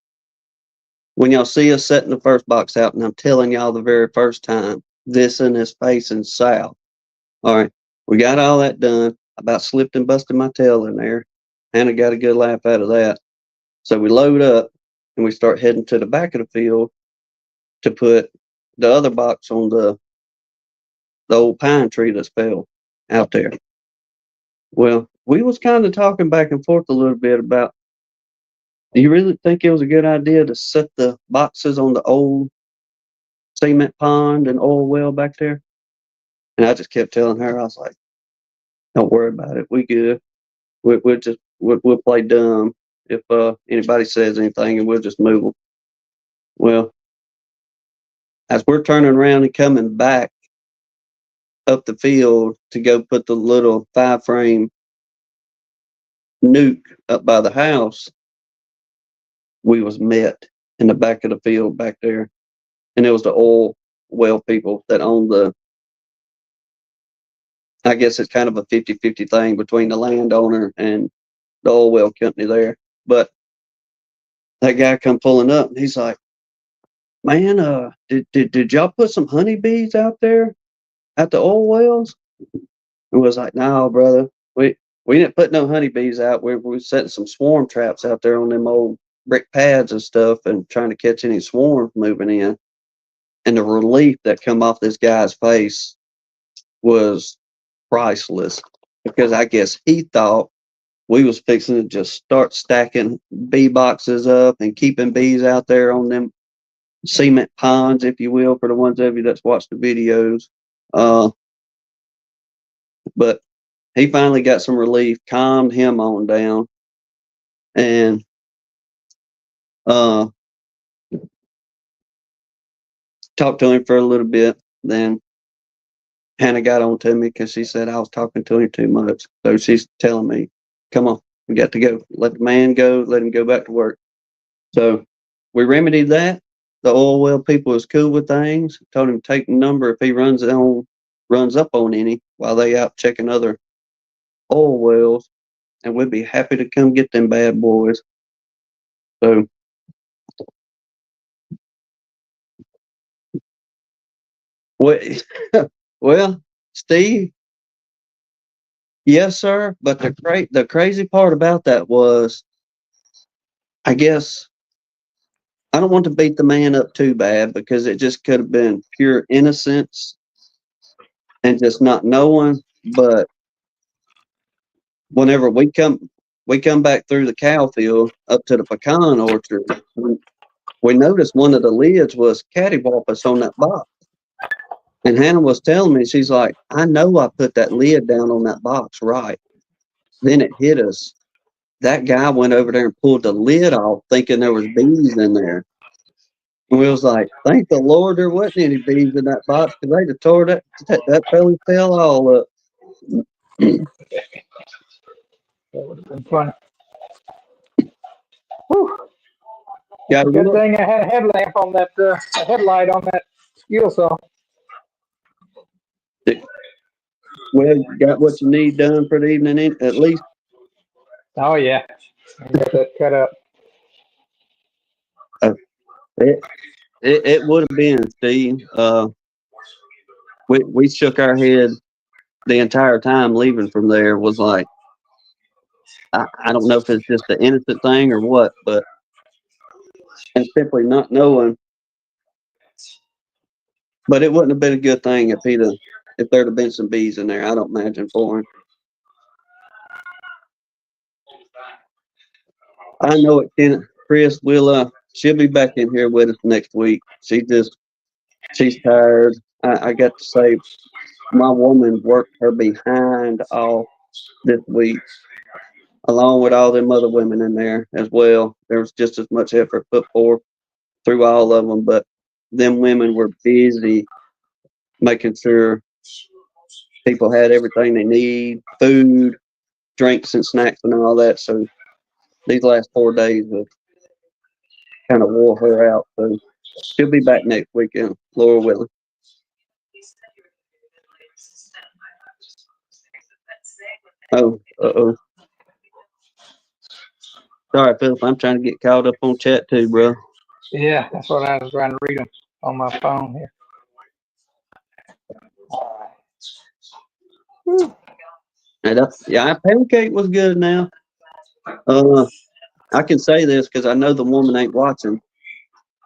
When y'all see us setting the first box out, and I'm telling y'all the very first time, this and is facing south. All right, we got all that done. About slipped and busted my tail in there. Hannah got a good laugh out of that. So we load up and we start heading to the back of the field to put the other box on the old pine tree that's fell out there. Well, we was kind of talking back and forth a little bit about, do you really think it was a good idea to set the boxes on the old cement pond and oil well back there? And I just kept telling her, I was like, don't worry about it. We good. We'll play dumb if anybody says anything, and we'll just move them. Well, as we're turning around and coming back up the field to go put the little 5-frame nuke up by the house, we was met in the back of the field back there. And it was the oil well people that own I guess it's kind of a 50-50 thing between the landowner and the oil well company there. But that guy come pulling up and he's like, "Man, did y'all put some honeybees out there at the oil wells?" And was like, "No, brother, we didn't put no honeybees out. We setting some swarm traps out there on them old brick pads and stuff, and trying to catch any swarms moving in." and the relief that come off this guy's face was priceless, because I guess he thought we was fixing to just start stacking bee boxes up and keeping bees out there on them cement ponds, if you will, for the ones of you that's watched the videos. But he finally got some relief, calmed him on down, and talked to him for a little bit. Then Hannah got on to me because she said I was talking to him too much. So she's telling me, come on, we got to go. Let the man go. Let him go back to work. So we remedied that. The oil well people was cool with things. Told him to take the number if he runs up on any while they out checking other oil wells, and we'd be happy to come get them bad boys. So well, Steve, yes, sir. But the crazy part about that was, I guess, I don't want to beat the man up too bad, because it just could have been pure innocence and just not knowing. But whenever we come back through the cow field up to the pecan orchard, we noticed one of the lids was cattywampus on that box. And Hannah was telling me, she's like, I know I put that lid down on that box right. Then it hit us. That guy went over there and pulled the lid off, thinking there was bees in there. And we was like, thank the Lord there wasn't any bees in that box, because they'd have tore that belly tail all up. That would have been fun. Whew. Yeah, Good thing I had a headlamp on that, a headlight on that skill saw. well, you got what you need done for the evening, at least. Oh yeah, I got that cut up. It would have been, Steve. We shook our head the entire time leaving from there. Was like, I don't know if it's just the innocent thing or what, but and simply not knowing. But it wouldn't have been a good thing if there'd have been some bees in there. I don't imagine for him. I know it can. Chris will. She'll be back in here with us next week. She's tired. I got to say, my woman worked her behind off this week, along with all them other women in there as well. There was just as much effort put forth through all of them, but them women were busy making sure people had everything they need, food, drinks and snacks and all that. So these last 4 days have kind of wore her out. So she'll be back next weekend, Laura willing. Oh. Sorry, Philip. I'm trying to get caught up on chat too, bro. Yeah, that's what I was trying to read on my phone here. And our pancake was good now. I can say this because I know the woman ain't watching,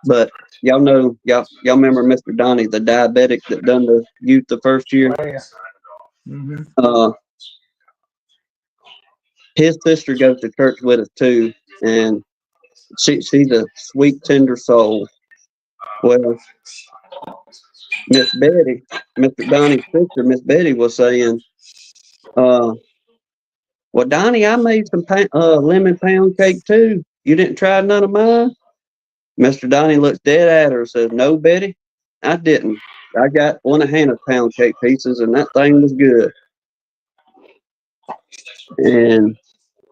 but y'all remember Mr. Donnie, the diabetic that done the youth the first year? Oh, yeah. Mm-hmm. His sister goes to church with us too, and she's a sweet, tender soul. Well, Miss Betty, Mr. Donnie's sister, Miss Betty was saying, well, Donnie, I made some lemon pound cake too. You didn't try none of mine? Mr. Donnie looks dead at her and says, no, Betty, I didn't. I got one of Hannah's pound cake pieces, and that thing was good. And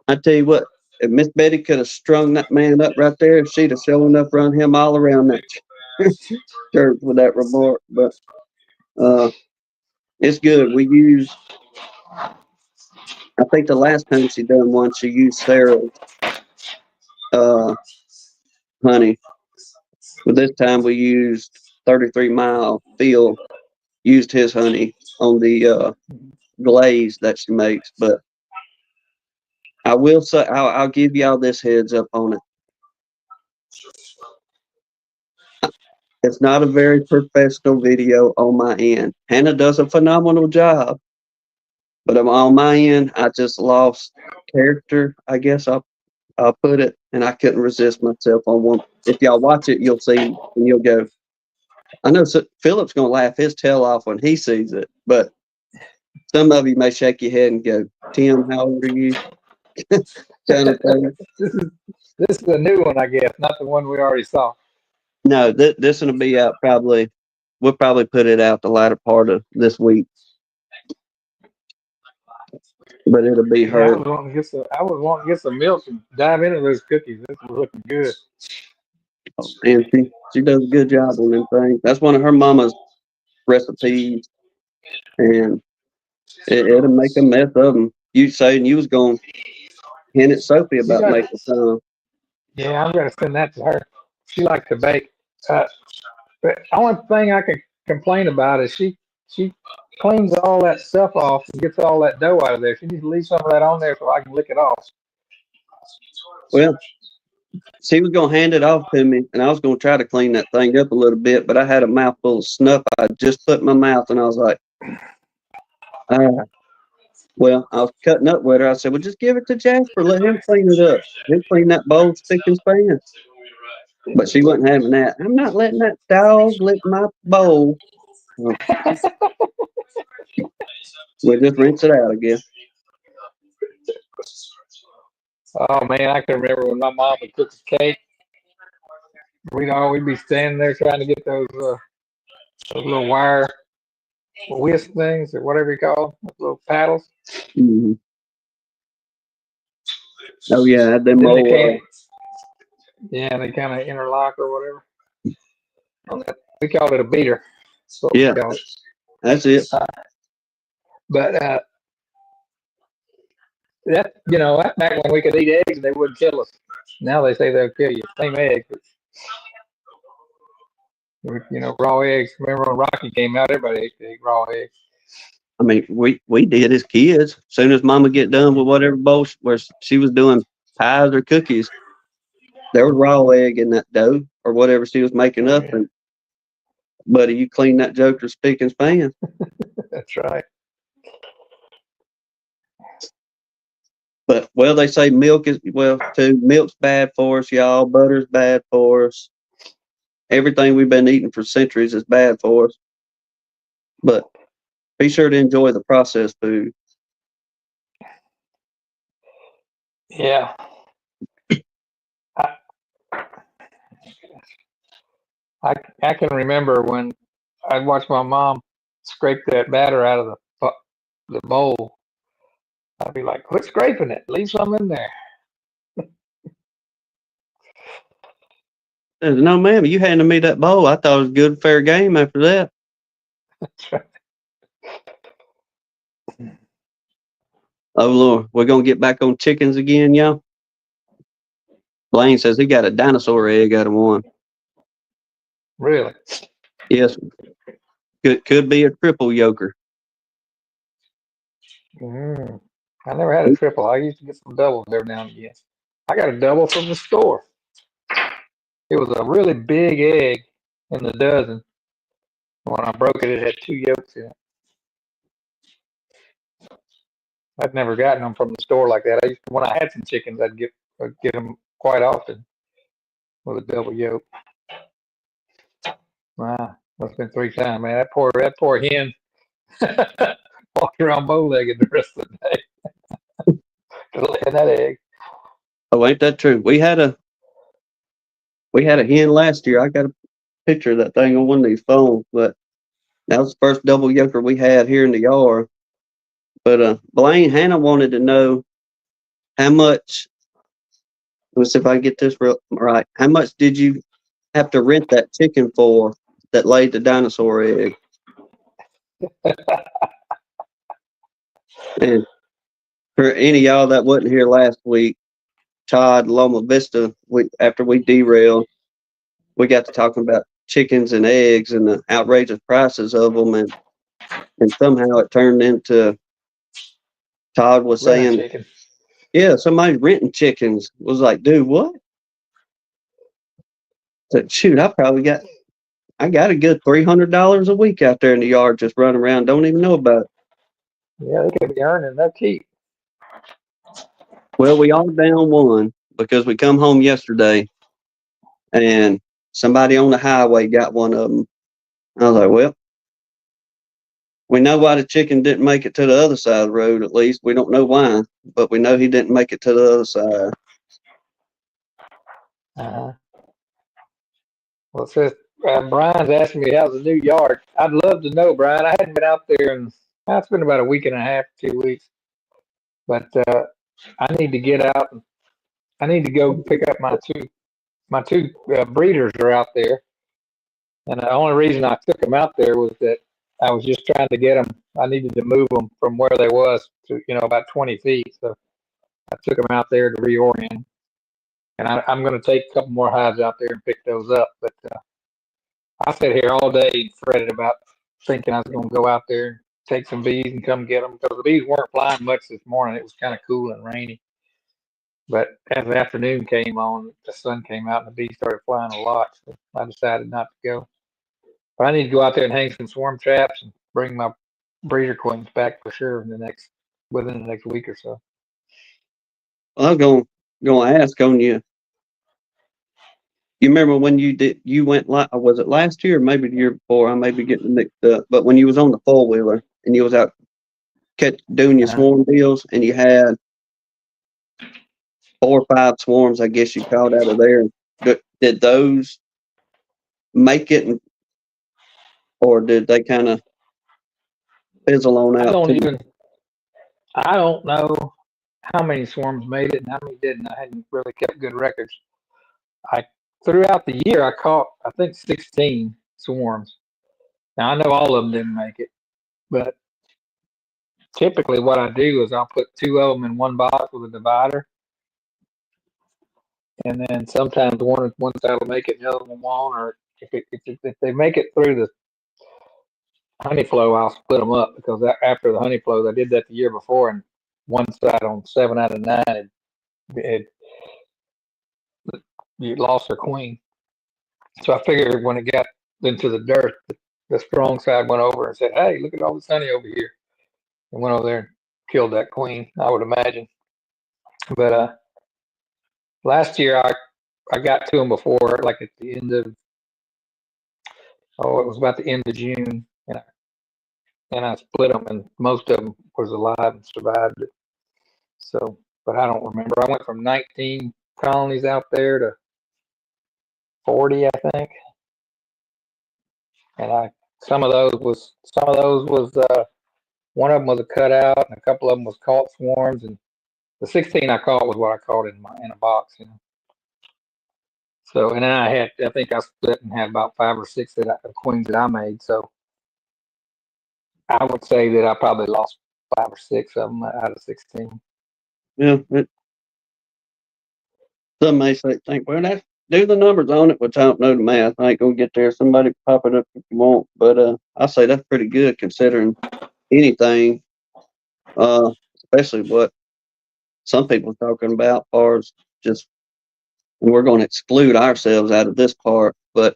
I tell you what, if Miss Betty could have strung that man up right there, she'd have shown up run him all around that church with that remark. But it's good. I think the last time she done one, she used Sarah's honey. But this time we used 33 Mile. Phil used his honey on the glaze that she makes. But I will say, I'll give y'all this heads up on it. It's not a very professional video on my end. Hannah does a phenomenal job, but on my end, I just lost character. I guess I'll put it, and I couldn't resist myself on one. If y'all watch it, you'll see, and you'll go. I know Philip's gonna laugh his tail off when he sees it, but some of you may shake your head and go, "Tim, how old are you?" kind of thing. This is a new one, I guess, not the one we already saw. No, this will be out probably. We'll probably put it out the latter part of this week, but it'll be Yeah, her. I was wanting to get some milk and dive into those cookies. This was looking good. And she does a good job on them things. That's one of her mama's recipes, and it'll make a mess of them. You saying you was going to hint at Sophie You about got, making some. yeah, I'm gonna send that to her. She likes to bake. The only thing I can complain about is she cleans all that stuff off and gets all that dough out of there. She needs to leave some of that on there so I can lick it off. Well, she was going to hand it off to me, and I was going to try to clean that thing up a little bit, but I had a mouthful of snuff I just put in my mouth, and I was like, well, I was cutting up with her. I said, well, just give it to Jasper. Let him clean it up. He'll clean that bowl spick and span. But she wasn't having that. I'm not letting that dog lick my bowl. Well, we'll just rinse it out, I guess. Oh man, I can remember when my mom would cook a cake. We'd be standing there trying to get those little wire whisk things or whatever you call them, those little paddles. Mm-hmm. Oh, yeah, them Then they old, came, yeah, they kind of interlock or whatever. We called it a beater. That's what yeah, we call it. that's it. But that's back when we could eat eggs and they wouldn't kill us. Now they say they'll kill you. Same egg. Raw eggs. Remember when Rocky came out, everybody ate raw eggs. I mean, we did as kids. As soon as Mama get done with whatever bowl where she was doing pies or cookies, there was raw egg in that dough or whatever she was making up. Yeah. And buddy, you clean that joker spick and span. That's right. But well, they say milk's bad for us, y'all. Butter's bad for us. Everything we've been eating for centuries is bad for us. But be sure to enjoy the processed food. Yeah. I can remember when I'd watch my mom scrape that batter out of the bowl. I'd be like, quit scraping it. Leave some in there. No, ma'am, you handed me that bowl. I thought it was good, fair game after that. That's right. Oh, Lord, we're going to get back on chickens again, y'all. Blaine says he got a dinosaur egg out of one. Really? Yes. Could be a triple yoker. I never had a triple. I used to get some doubles every now and again. I got a double from the store. It was a really big egg in the dozen. When I broke it, it had 2 yolks in it. I'd never gotten them from the store like that. When I had some chickens, I'd get them quite often with a double yolk. Wow, that's been 3 times, man. That poor hen walked around bow-legged the rest of the day. Laying that egg. Oh, ain't that true? We had a hen last year. I got a picture of that thing on one of these phones, but that was the first double yoker we had here in the yard. But Blaine, Hannah wanted to know how much. Let's see if I can get this right. How much did you have to rent that chicken for that laid the dinosaur egg? And for any of y'all that wasn't here last week, Todd, Loma Vista, after we derailed, we got to talking about chickens and eggs and the outrageous prices of them, and somehow it turned into Todd was saying, Chicken. yeah, somebody's renting chickens. Was like, dude, what? I said, shoot, I probably got I got a good $300 a week out there in the yard just running around. Don't even know about it. Yeah, they could be earning their keep. Well, we all down one because we come home yesterday and somebody on the highway got one of them. I was like, well, we know why the chicken didn't make it to the other side of the road, at least. We don't know why, but we know he didn't make it to the other side. Uh-huh. Well, it says Brian's asking me how's the new yard. I'd love to know, Brian. I hadn't been out there in, it's been about a week and a half, 2 weeks. But I need to get out. I need to go pick up my two breeders are out there. And the only reason I took them out there was that I was just trying to get them. I needed to move them from where they was to, about 20 feet. So I took them out there to reorient. And I'm going to take a couple more hives out there and pick those up. But I sat here all day and fretted about thinking I was going to go out there and take some bees and come get them because the bees weren't flying much this morning. It was kind of cool and rainy. But as the afternoon came on, the sun came out and the bees started flying a lot. So I decided not to go. But I need to go out there and hang some swarm traps and bring my breeder queens back for sure within the next week or so. Well, I was going to ask on you. You remember when you went, was it last year or maybe the year before? I may be getting mixed up. But when you was on the four-wheeler and you was out doing your swarm deals and you had 4 or 5 swarms, I guess you caught out of there. Did those make it, or did they kind of fizzle on out too? I don't know how many swarms made it and how many didn't. I hadn't really kept good records. Throughout the year, I caught, I think, 16 swarms. Now, I know all of them didn't make it, but typically what I do is I'll put 2 of them in one box with a divider. And then sometimes one side will make it, the other one won't. Or if they make it through the honey flow, I'll split them up because after the honey flows, I did that the year before, and one side on 7 out of 9 it lost their queen. So I figured when it got into the dirt, the strong side went over and said, "Hey, look at all this honey over here," and went over there and killed that queen, I would imagine. But last year I got to them before, like at the end of it was about the end of June, and I split them, and most of them was alive and survived it. So, but I don't remember. I went from 19 colonies out there to 40, I think, and some of those was one of them was a cutout, and a couple of them was caught swarms, and the 16 I caught was what I caught in a box, So, and then I think I split and had about 5 or 6 queens that I made. So I would say that I probably lost 5 or 6 of them out of 16. Yeah. Some may think, well, do the numbers on it, which I don't know the math. I ain't gonna get there. Somebody pop it up if you want, but I say that's pretty good considering anything, especially what some people are talking about, as far as just we're going to exclude ourselves out of this part, but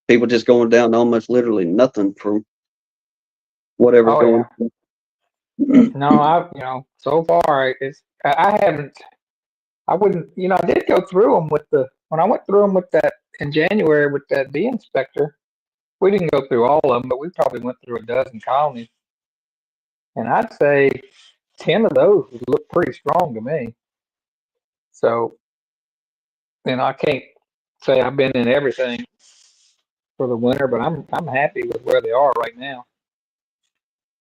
people just going down to almost literally nothing from whatever's going on. No, so far I wouldn't, I did go through them when I went through them with that in January with that bee inspector. We didn't go through all of them, but we probably went through a dozen colonies. And I'd say 10 of those look pretty strong to me. So, I can't say I've been in everything for the winter, but I'm happy with where they are right now.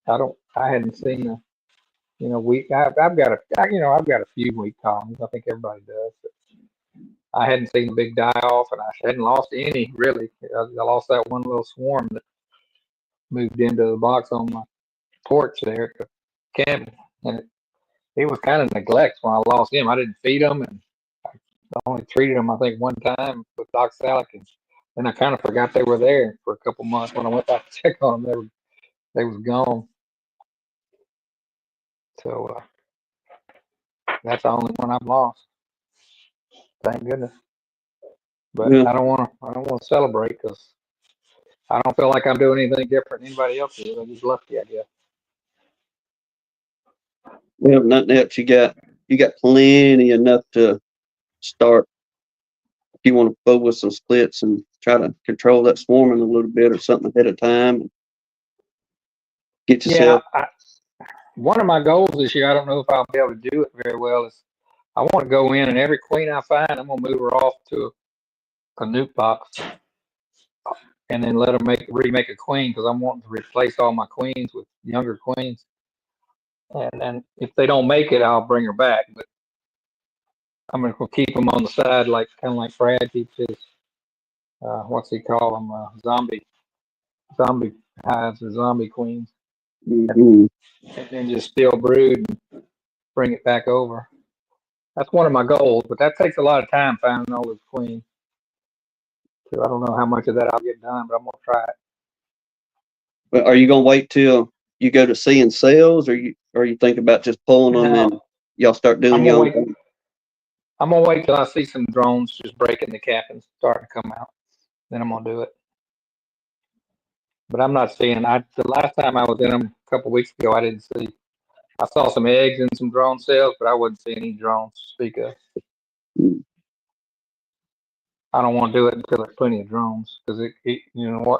I hadn't seen I've got a few weak colonies. I think everybody does. But I hadn't seen a big die off, and I hadn't lost any really. I lost that one little swarm that moved into the box on my porch there at the cabin, and it was kind of neglect when I lost him. I didn't feed them, and I only treated them I think one time with oxalic, and then I kind of forgot they were there for a couple months. When I went back to check on them, they was gone. So that's the only one I've lost. Thank goodness. But Yeah. I don't want to celebrate because I don't feel like I'm doing anything different than anybody else is. I'm just lucky, I guess. Well, nothing else. You got plenty enough to start. If you want to go with some splits and try to control that swarming a little bit or something ahead of time, and get Yeah, yourself. one of my goals this year, I don't know if I'll be able to do it very well, is I want to go in and every queen I find, I'm going to move her off to a nuke box and then let them remake a queen because I'm wanting to replace all my queens with younger queens. And then if they don't make it, I'll bring her back. But I'm going to keep them on the side, like kind of like Brad keeps his, what's he call them, zombie hives or zombie queens, Mm-hmm. and then just still brood and bring it back over. That's one of my goals, but that takes a lot of time finding all those queens. So I don't know how much of that I'll get done, but I'm gonna try it. But are you gonna wait till you go to seeing sales, or you think about just pulling them No, and y'all start doing I'm gonna your own wait. thing? I'm gonna wait till I see some drones just breaking the cap and starting to come out. Then I'm gonna do it. But I'm not seeing. The last time I was in them a couple weeks ago, I didn't see. I saw some eggs and some drone sales, but I wouldn't see any drones to speak of. Mm. I don't want to do it until there's plenty of drones because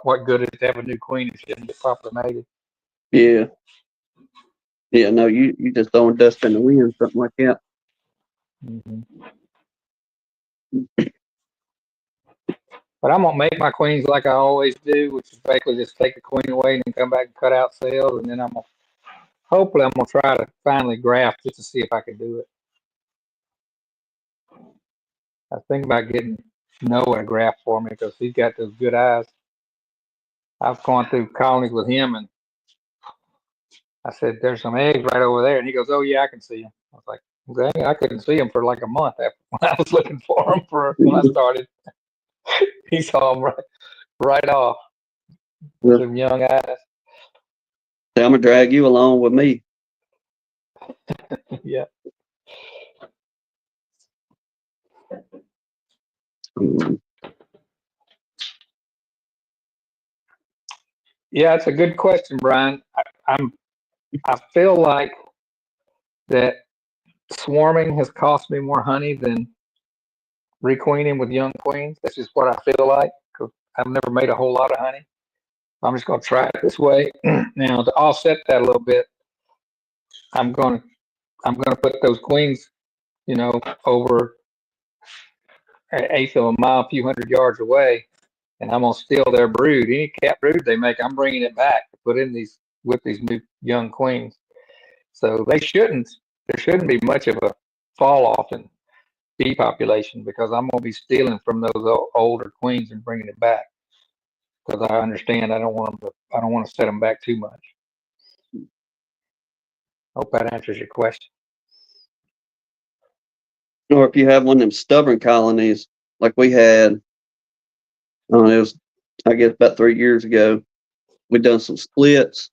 what good is it to have a new queen if she doesn't get properly mated? Yeah, yeah. No, you just throwing dust in the wind, something like that. Mm-hmm. But I'm gonna make my queens like I always do, which is basically just take the queen away and then come back and cut out cells, and then hopefully I'm gonna try to finally graft just to see if I can do it. I was thinking about getting Noah to graft for me because he's got those good eyes. I've gone through colonies with him, and I said, "There's some eggs right over there," and he goes, "Oh yeah, I can see them." I was like, "Okay, I couldn't see them for like a month after when I was looking for them for when I started." He saw them right off with Well, them young eyes. I'm gonna drag you along with me. Yeah. Mm. Yeah, it's a good question, Brian. I feel like that swarming has cost me more honey than requeening with young queens. That's just what I feel like because I've never made a whole lot of honey. I'm just going to try it this way. Now to offset that a little bit, I'm going to put those queens, over an eighth of a mile, a few hundred yards away, and I'm going to steal their brood. Any cat brood they make, I'm bringing it back to put in with these new young queens. So there shouldn't be much of a fall off in bee population because I'm going to be stealing from those older queens and bringing it back because I understand I don't want to set them back too much. Hope that answers your question. Or if you have one of them stubborn colonies like we had, it was, I guess, about 3 years ago. We done some splits,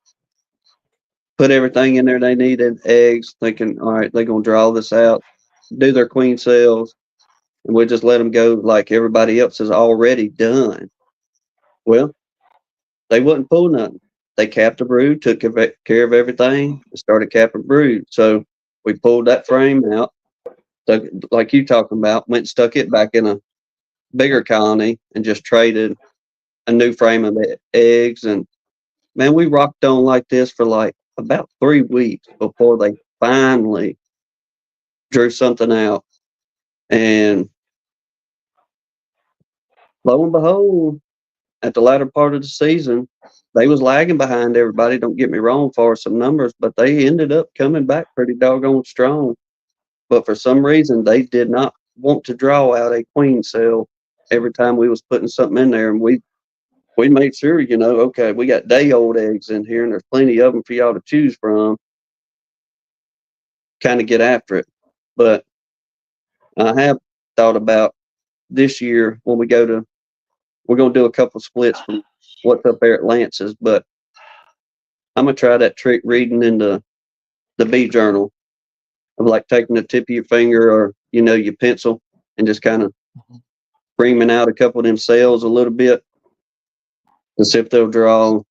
put everything in there they needed, eggs, thinking, all right, they're gonna draw this out, do their queen cells, and we just let them go like everybody else has already done. Well, they wouldn't pull nothing. They capped the brood, took care of everything, and started capping brood. So we pulled that frame out, like you talking about, went and stuck it back in a bigger colony and just traded a new frame of eggs. And man, we rocked on like this for like about 3 weeks before they finally drew something out. And lo and behold, at the latter part of the season, they was lagging behind everybody. Don't get me wrong, for some numbers, but they ended up coming back pretty doggone strong. But for some reason, they did not want to draw out a queen cell every time we was putting something in there, and we made sure, okay, we got day old eggs in here, and there's plenty of them for y'all to choose from. Kind of get after it, but I have thought about this year when we're going to do a couple splits from what's up there at Lance's, but I'm going to try that trick reading in the bee journal of like taking the tip of your finger or, your pencil and just kind of reaming out a couple of them cells a little bit to see if they'll draw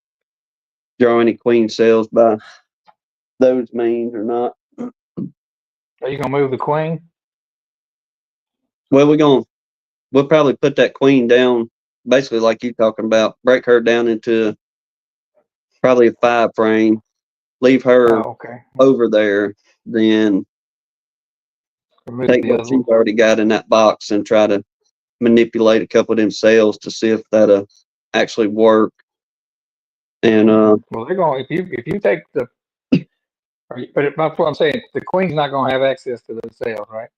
any queen cells by those means or not. Are you gonna move the queen? Well, we'll probably put that queen down, basically like you talking about, break her down into probably a 5 frame, leave her Oh, okay. over there, then Remove take the what other she's one. already got in that box and try to manipulate a couple of them cells to see if that'll actually work. And Well, they're going. If you take the, that's what I'm saying. The queen's not gonna have access to those cells, right?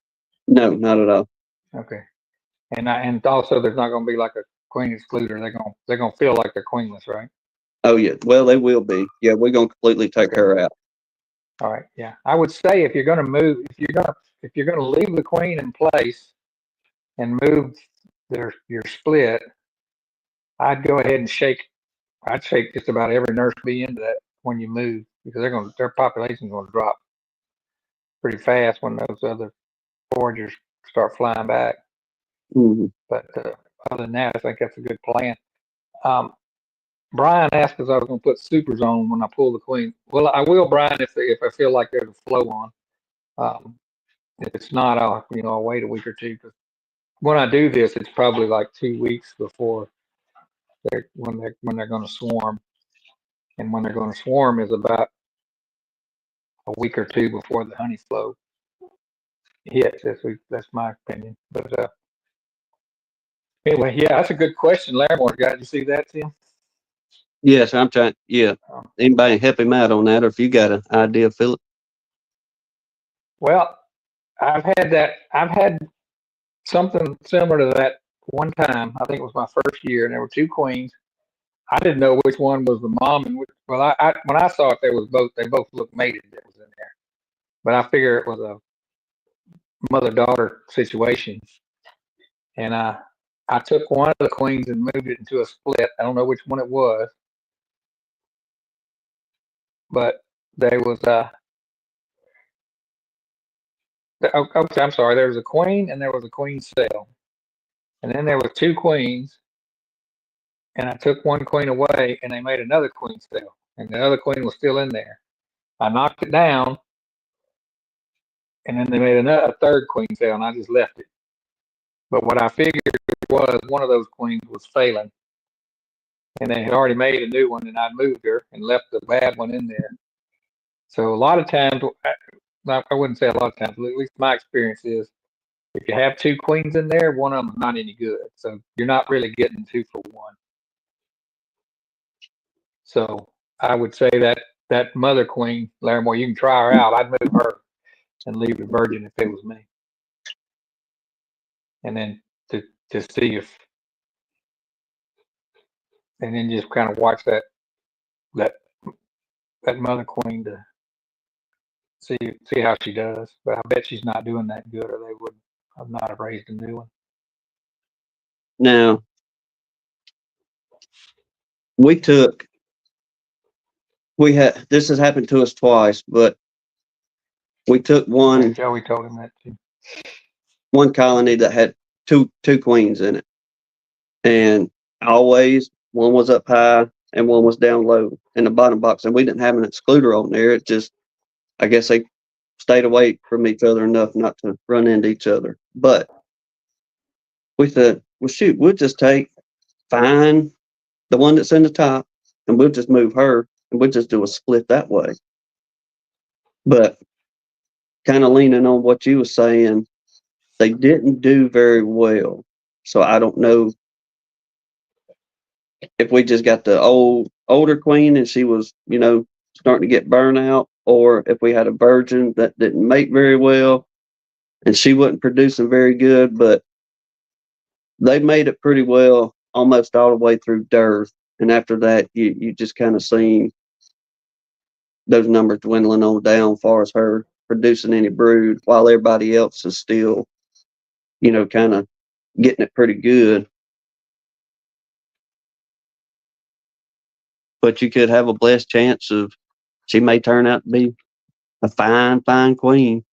no, not at all. Okay. And also there's not gonna be like a queen excluder. They're gonna feel like they're queenless, right? Oh yeah, well they will be. Yeah, we're gonna completely take Okay. her out. All right. Yeah. I would say if you're gonna move, if you're gonna leave the queen in place and move your split, I'd go ahead and I'd shake just about every nurse bee into that when you move because their population's gonna drop pretty fast when those other foragers start flying back. Mhm. But other than that, I think that's a good plan. Brian asked if I was going to put supers on when I pull the queen. Well, I will, Brian, if I feel like there's a flow on. If it's not, I'll wait a week or two. Because when I do this, it's probably like 2 weeks before when they're going to swarm, and when they're going to swarm is about a week or two before the honey flow hits. That's my opinion. But anyway, yeah, that's a good question, Larimore. Did you see that, Tim? Yes, I'm trying. Yeah, anybody help him out on that, or if you got an idea, Philip? Well, I've had something similar to that one time. I think it was my first year, and there were 2 queens. I didn't know which one was the mom, and when I saw it, they both looked mated that was in there. But I figure it was a mother-daughter situation, and I took one of the queens and moved it into a split. I don't know which one it was, but there was okay, I'm sorry. There was a queen and there was a queen cell, and then there were 2 queens, and I took one queen away, and they made another queen cell, and the other queen was still in there. I knocked it down, and then they made a third queen cell, and I just left it. But what I figured was one of those queens was failing, and they had already made a new one, and I'd moved her and left the bad one in there. So a lot of times, I wouldn't say a lot of times, but at least my experience is, if you have 2 queens in there, one of them's not any good. So you're not really getting 2 for 1. So I would say that mother queen, Larimore, you can try her out. I'd move her and leave the virgin if it was me. And then to see if, and then just kind of watch that mother queen to see how she does. But I bet she's not doing that good, or they would have not have raised a new one. Now, this has happened to us twice, but we took Yeah, Joey told him that too. one colony that had two queens in it, and always one was up high and one was down low in the bottom box, and we didn't have an excluder on there. It just, I guess they stayed away from each other enough not to run into each other. But we said, well, shoot, we'll just find the one that's in the top, and we'll just move her, and we'll just do a split that way. But kind of leaning on what you were saying, they didn't do very well. So I don't know if we just got the older queen and she was, starting to get burnt out, or if we had a virgin that didn't mate very well and she wasn't producing very good, but they made it pretty well almost all the way through dearth. And after that, you just kind of seen those numbers dwindling on down as far as her producing any brood, while everybody else is still, kind of getting it pretty good. But you could have a blessed chance of she may turn out to be a fine, fine queen.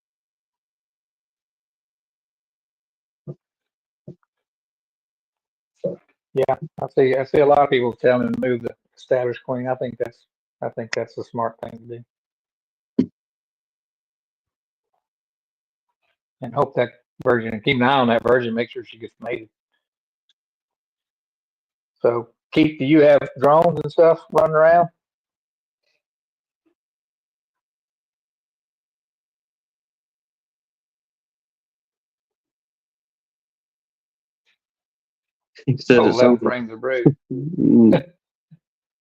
Yeah, I see a lot of people telling them to move the established queen. I think that's a smart thing to do. And hope that virgin, and keep an eye on that virgin, make sure she gets mated. So, Keith, do you have drones and stuff running around? He said Oh, it's 11 something. frames of brood. Mm,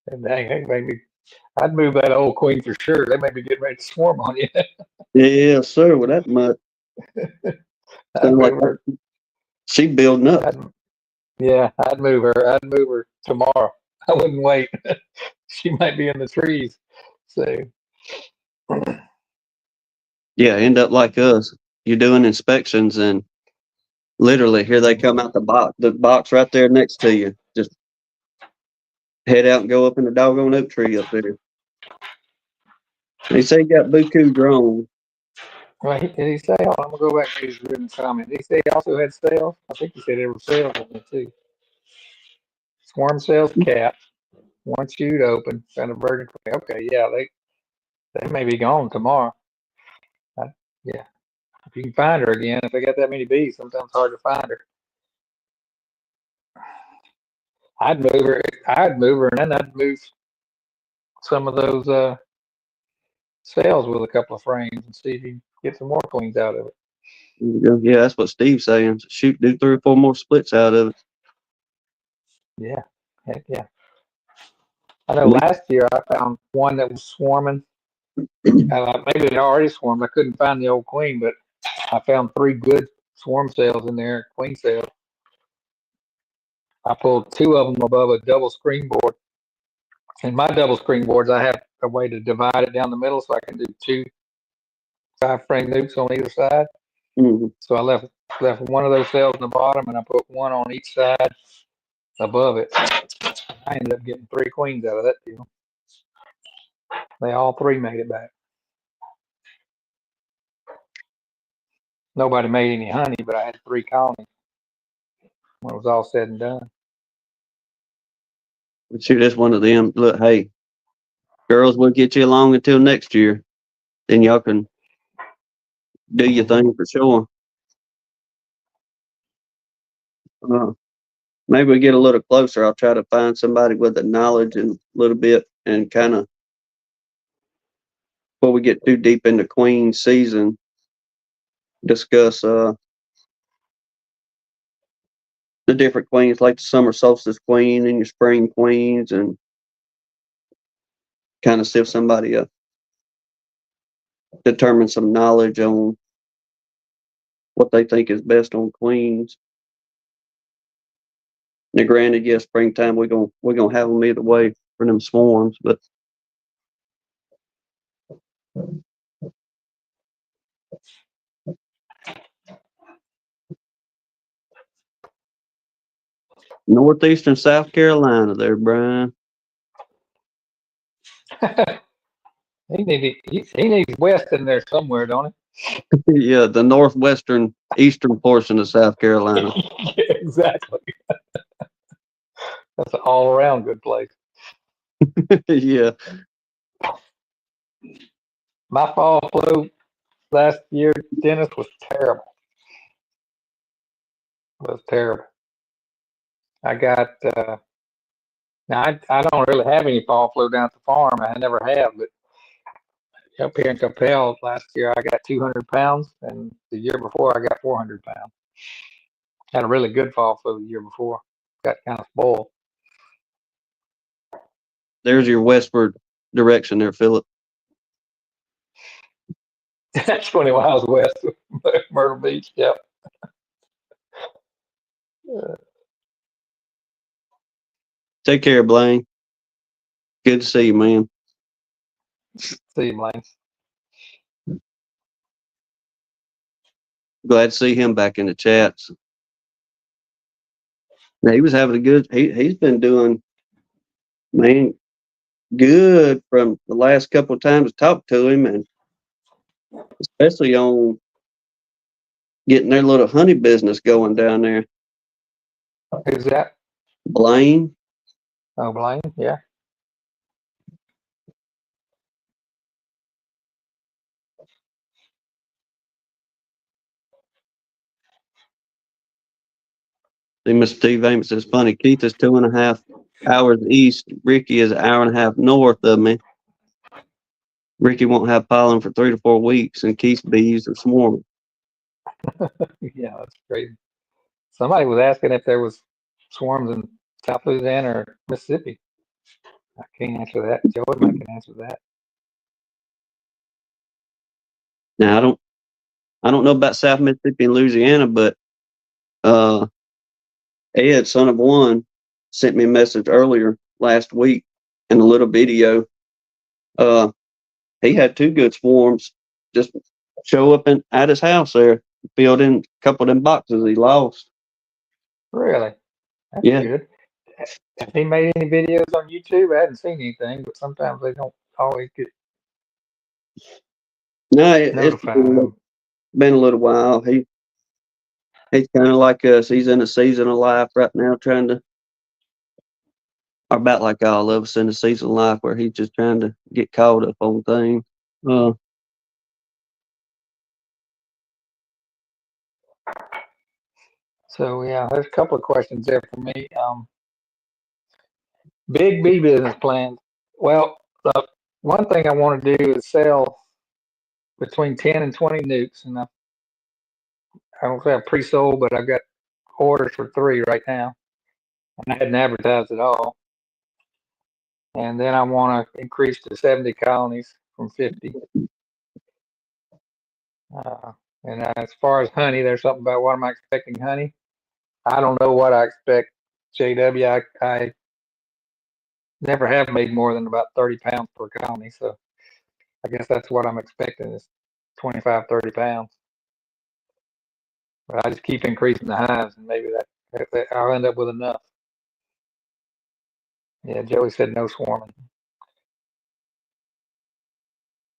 And dang, hey, maybe I'd move that old queen for sure. They may be getting ready to swarm on you. yeah, sir. With that much, I'd sound like move her. she building up. I'd move her. I'd move her tomorrow. I wouldn't wait. She might be in the trees. So, Yeah, end up like us. You're doing inspections and literally here they come out the box right there next to you. Just head out and go up in the doggone oak tree up there. They say you got buku drones. well, did he say? Oh, I'm gonna go back to his written comment. Did he say he also had sales? I think he said there were sales in there too. Swarm cells capped. One chute open. Found a virgin queen. Okay, yeah, they may be gone tomorrow. I, yeah, if you can find her again, if they got that many bees, sometimes it's hard to find her. I'd move her. I'd move her, and then I'd move some of those cells with a couple of frames and see if you can get some more queens out of it. Yeah, that's what Steve's saying. Shoot, do 3 or 4 more splits out of it. Yeah, heck yeah. I know last year I found one that was swarming. Maybe it already swarmed. I couldn't find the old queen, but I found 3 good swarm cells in there, queen cells. I pulled 2 of them above a double screen board. In my double screen boards, I have a way to divide it down the middle so I can do 2 5-frame nukes on either side. Mm-hmm. So I left one of those cells in the bottom, and I put one on each side above it. I ended up getting 3 queens out of that deal. They all 3 made it back. Nobody made any honey, but I had 3 colonies when it was all said and done. Shoot, that's one of them. Look, hey, girls, we'll get you along until next year. Then y'all can do your thing for sure. Maybe we get a little closer. I'll try to find somebody with the knowledge and a little bit and kind of before we get too deep into queen season, discuss the different queens like the summer solstice queen and your spring queens and kind of see if somebody determine some knowledge on what they think is best on queens. Now, granted, yes, springtime we're gonna have them either way for them swarms, but northeastern South Carolina, there, Brian. he needs west in there somewhere, don't Yeah, the northwestern eastern portion of South Carolina. he? Yeah, exactly. That's an all around good place. Yeah. My fall flow last year, Dennis, was terrible. It was terrible. I got now I don't really have any fall flow down at the farm. I never have, but up here in Capel last year I got 200 pounds, and the year before I got 400 pounds. Had a really good fall flow the year before. Got kind of spoiled. There's your westward direction there, Philip. That's 20 miles west of Myrtle Beach. Yep. Take care, Blaine. Good to see you, man. See you, Blaine. Glad to see him back in the chats. Now, he was having a good. He's been doing, man, good from the last couple of times I talked to him, and especially on getting their little honey business going down there. Who's that? Blaine. Oh, Blaine, yeah. See, Mr. Steve Amos says, funny, Keith is 2.5 hours east. Ricky is an hour and a half north of me. Ricky won't have pollen for 3 to 4 weeks, and Keith's bees are swarming. Yeah, that's crazy. Somebody was asking if there was swarms in South Louisiana or Mississippi. I can't answer that. Joey might can answer that. Now, I don't know about South Mississippi and Louisiana, but Ed, son of one, sent me a message earlier last week in a little video. He had 2 good swarms just show up at his house there, filled in a couple of them boxes he lost. Really? That's Yeah. good. Has he made any videos on YouTube? I haven't seen anything, but sometimes they don't always get No, it's notified. been a little while. He's kind of like us. He's in a season of life right now, trying to, or about like all of us in a season of life where he's just trying to get caught up on things. So yeah, there's a couple of questions there for me. Big bee business plans. Well, the one thing I want to do is sell between 10 and 20 nukes, and I don't say I'm pre-sold, but I've got orders for 3 right now, and I hadn't advertised at all. And then I want to increase to 70 colonies from 50. And as far as honey, there's something about what am I expecting honey. I don't know what I expect. JW, I never have made more than about 30 pounds per colony, so I guess that's what I'm expecting is 25, 30 pounds. But I just keep increasing the hives, and maybe that I'll end up with enough. Yeah, Joey said no swarming.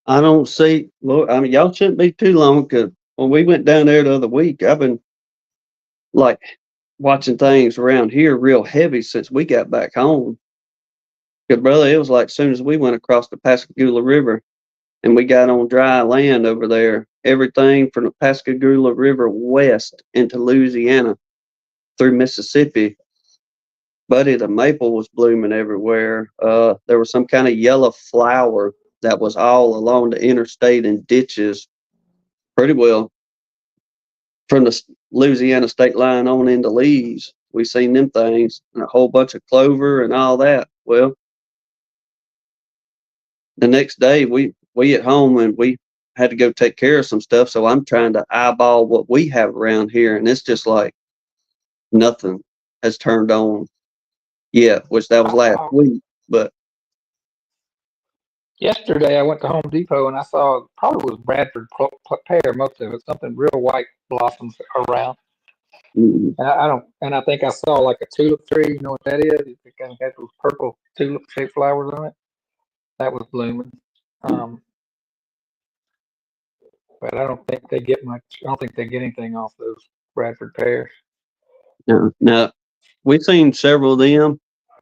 I don't see. Lord, I mean, y'all shouldn't be too long because when we went down there the other week, I've been like watching things around here real heavy since we got back home. Because brother, it was like as soon as we went across the Pascagoula River and we got on dry land over there, everything from the Pascagoula River west into Louisiana through Mississippi, buddy, the maple was blooming everywhere. There was some kind of yellow flower that was all along the interstate and ditches, pretty well from the Louisiana state line on into Lee's. We seen them things and a whole bunch of clover and all that. Well, the next day we at home and we had to go take care of some stuff. So I'm trying to eyeball what we have around here, and it's just like nothing has turned on yet, which that was last week. But Yesterday I went to Home Depot and I saw probably was Bradford pear, most of it, something real white blossoms around. mm, And I think I saw like a tulip tree. You know what that is? It kind of has those purple tulip shaped flowers on it. That was blooming. But I don't think they get much. I don't think they get anything off those Bradford pears. now we've seen several of them.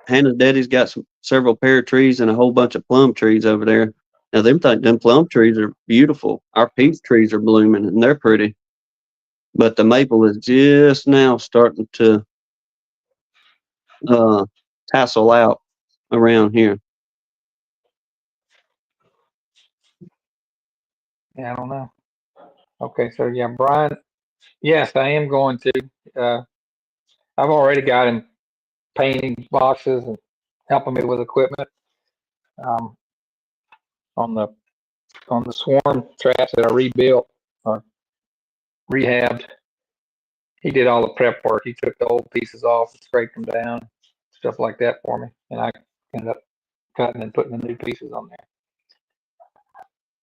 Hannah's daddy's got several pear trees and a whole bunch of plum trees over there. Now them plum trees are beautiful. Our peach trees are blooming and they're pretty. But the maple is just now starting to tassel out around here. Yeah, I don't know. Okay, so yeah, Brian. Yes, I am going to. I've already got him painting boxes and helping me with equipment. Um, on the swarm traps that I rebuilt or rehabbed. He did all the prep work. He took the old pieces off, scraped them down, stuff like that for me, and I ended up cutting and putting the new pieces on there.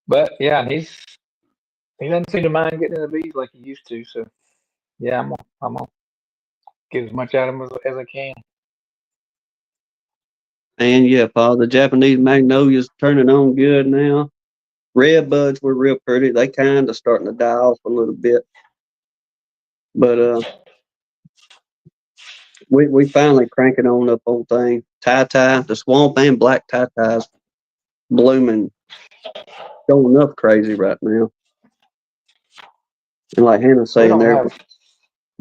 But yeah, he doesn't seem to mind getting in the bees like he used to. So yeah, I'm gonna get as much out of him as I can. And yeah, Paul, the Japanese magnolias turning on good now. Red buds were real pretty. They kind of starting to die off a little bit. But we finally cranking on up old thing. Tie, the swamp and black tie-ties blooming, going up crazy right now. And like Hannah's We saying don't there, have.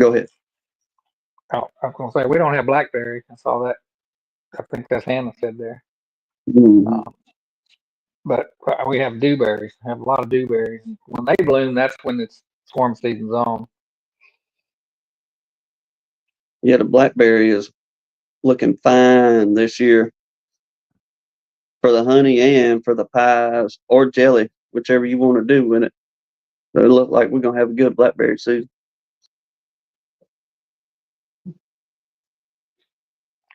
go ahead. Oh, I was gonna say we don't have blackberry. I saw that. I think that's Hannah said there. Mhm. But we have dewberries. We have a lot of dewberries. When they bloom, that's when it's swarm season's on. Yeah, the blackberry is looking fine this year for the honey and for the pies or jelly, whichever you want to do with it. So it looks like we're gonna have a good blackberry season.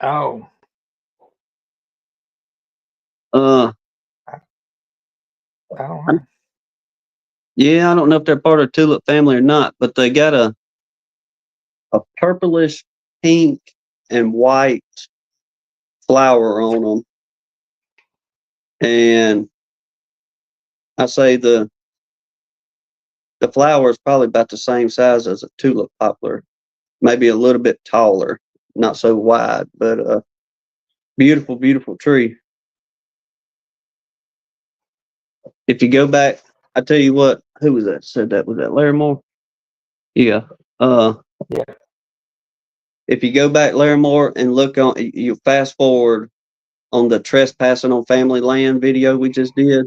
Oh, Uh, I don't know. yeah, I don't know if they're part of the tulip family or not, but they got a purplish, pink, and white flower on them, and I say the flower is probably about the same size as a tulip poplar, maybe a little bit taller, not so wide, but beautiful, beautiful tree. If you go back, I tell you what, who was that said that? Was that Larry Moore? Yeah. Yeah. If you go back, Larry Moore, and look on, you fast forward on the trespassing on family land video we just did.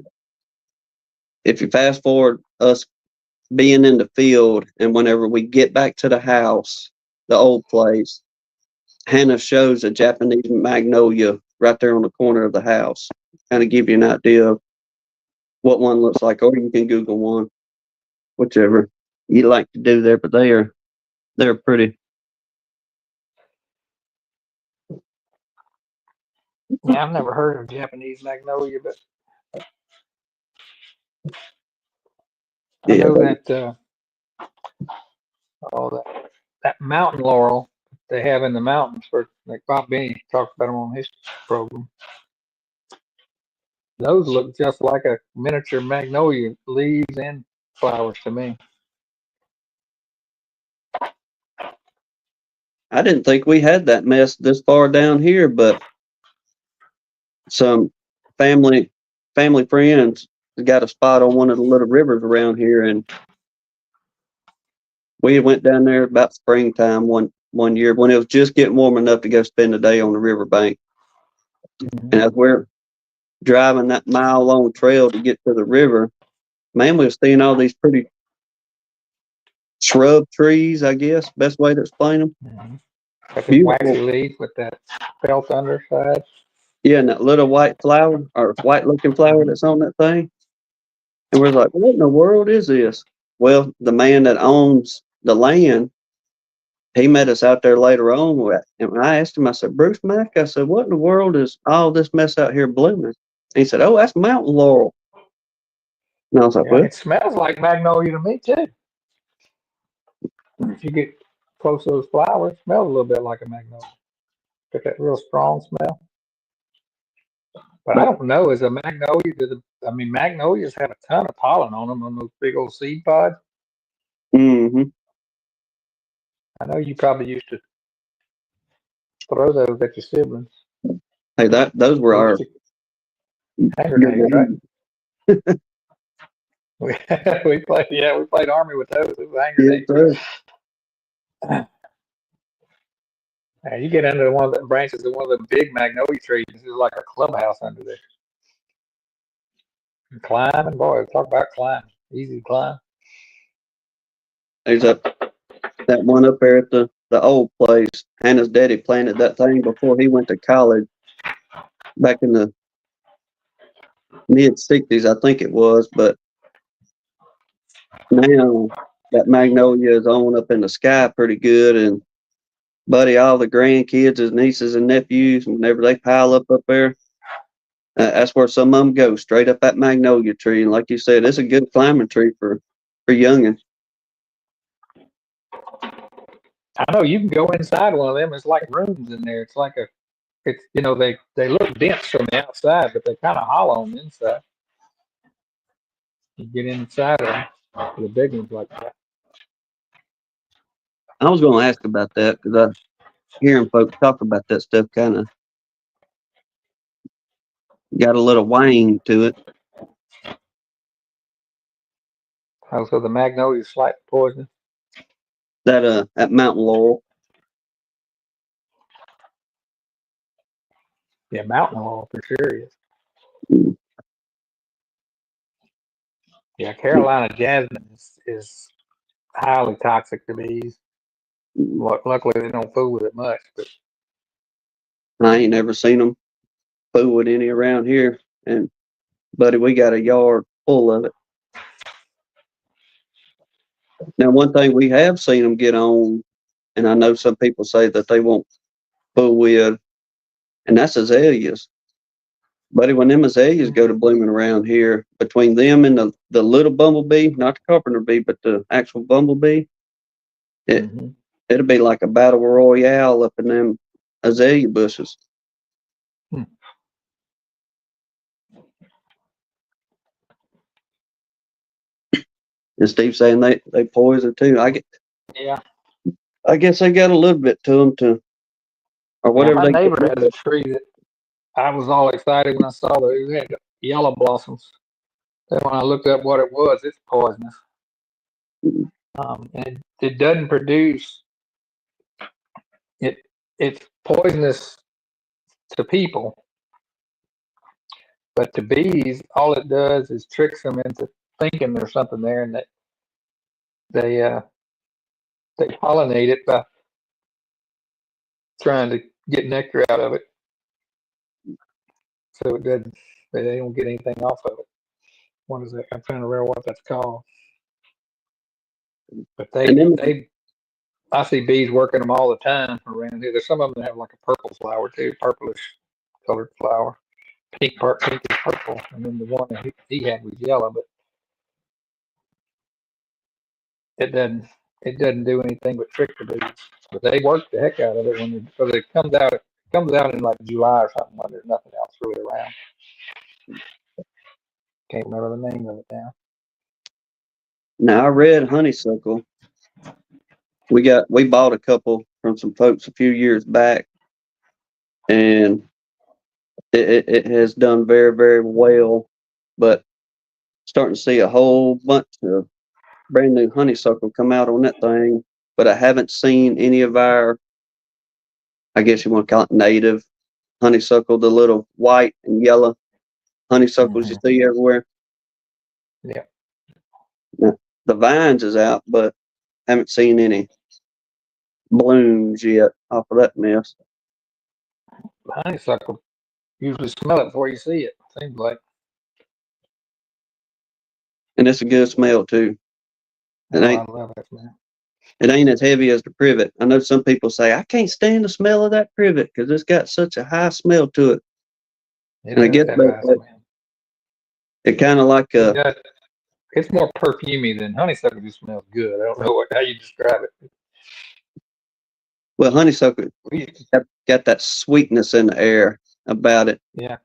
If you fast forward us being in the field, and whenever we get back to the house, the old place, Hannah shows a Japanese magnolia right there on the corner of the house. Kind of give you an idea of what one looks like, or you can Google one, whichever you like to do there. But they're pretty. Yeah, I've never heard of Japanese magnolia, but I Yeah, know that that mountain laurel they have in the mountains for like Bob Benny talked about them on his program. Those look just like a miniature magnolia, leaves and flowers to me. I didn't think we had that mess this far down here, but some family friends got a spot on one of the little rivers around here, and we went down there about springtime one year when it was just getting warm enough to go spend the day on the riverbank. Mm-hmm. And as we're driving that mile long trail to get to the river, man, we were seeing all these pretty shrub trees, I guess, best way to explain them. Mm-hmm. Got this waxy Beautiful. leaf with that felt underside. Yeah, and that little white flower or white looking flower that's on that thing. And we're like, what in the world is this? Well, the man that owns the land, he met us out there later on. And I asked him, I said, Bruce Mack, I said, what in the world is all this mess out here blooming? He said, oh, that's mountain laurel. And I was like, Yeah, well, it smells like magnolia to me too. If you get close to those flowers, it smells a little bit like a magnolia. Got that real strong smell. But I don't know, is a magnolia, I mean, magnolias have a ton of pollen on them on those big old seed pods. mm-hmm. I know you probably used to throw those at your siblings. Hey, those were our hand good grenades, right? names. we played army with those. It was hand Yes, grenades. sir. You get under one of the branches of one of the big magnolia trees. There's like a clubhouse under there. And climbing, boy, talk about climbing. Easy to climb. There's that one up there at the old place. Hannah's daddy planted that thing before he went to college back in the mid-60s, I think it was. But now that magnolia is on up in the sky pretty good. And, buddy, all the grandkids, his nieces and nephews, whenever they pile up there, that's where some of them go, straight up that magnolia tree. And like you said, it's a good climbing tree for youngins. I know you can go inside one of them. It's like rooms in there. It's like it's they look dense from the outside, but they're kind of hollow on the inside. You get inside of them, the big ones like that. I was going to ask about that because hearing folks talk about that stuff kind of got a little wang to it. Also, the magnolia is slightly poisonous. That at Mountain Laurel. Yeah, mountain laurel for sure is. Mm. Yeah, Carolina jasmine is highly toxic to bees. Luckily, they don't fool with it much. But I ain't never seen them fool with any around here. And buddy, we got a yard full of it. Now, one thing we have seen them get on, and I know some people say that they won't fool with, and that's azaleas. Buddy, when them azaleas go to blooming around here, between them and the little bumblebee, not the carpenter bee, but the actual bumblebee, it'll be like a battle royale up in them azalea bushes. And Steve's saying they poison too. yeah, I guess they got a little bit to them to, or whatever my they neighbor get. has a tree that I was all excited when I saw that it had yellow blossoms. Then when I looked up what it was, it's poisonous. And it doesn't produce it. It's poisonous to people, but to bees, all it does is tricks them into thinking there's something there, and that they pollinate it by trying to get nectar out of it, so it doesn't. They don't get anything off of it. What is that? I'm trying to remember what that's called. But I see bees working them all the time around here. There's some of them that have like a purple flower too, purplish colored flower, pink is purple, and then the one that he had was yellow. But it doesn't do anything but trick the bees. But they work the heck out of it because it comes out. It comes out in like July or something when there's nothing else really around. Can't remember the name of it now. Now I read honeysuckle. We bought a couple from some folks a few years back, and it has done very, very well. But starting to see a whole bunch of brand new honeysuckle come out on that thing. But I haven't seen any of our, I guess you want to call it native honeysuckle, the little white and yellow honeysuckles you see everywhere. Yeah. Now, the vines is out, but haven't seen any blooms yet off of that mess. Honeysuckle, usually smell it before you see it. Seems like. And it's a good smell too. I love that smell. It ain't as heavy as the privet. I know some people say, I can't stand the smell of that privet because it's got such a high smell to it. It And I guess it kind of like it's more perfumey than honeysuckle. Just smells good. I don't know how you describe it. well, honeysuckle got that sweetness in the air about it. Yeah.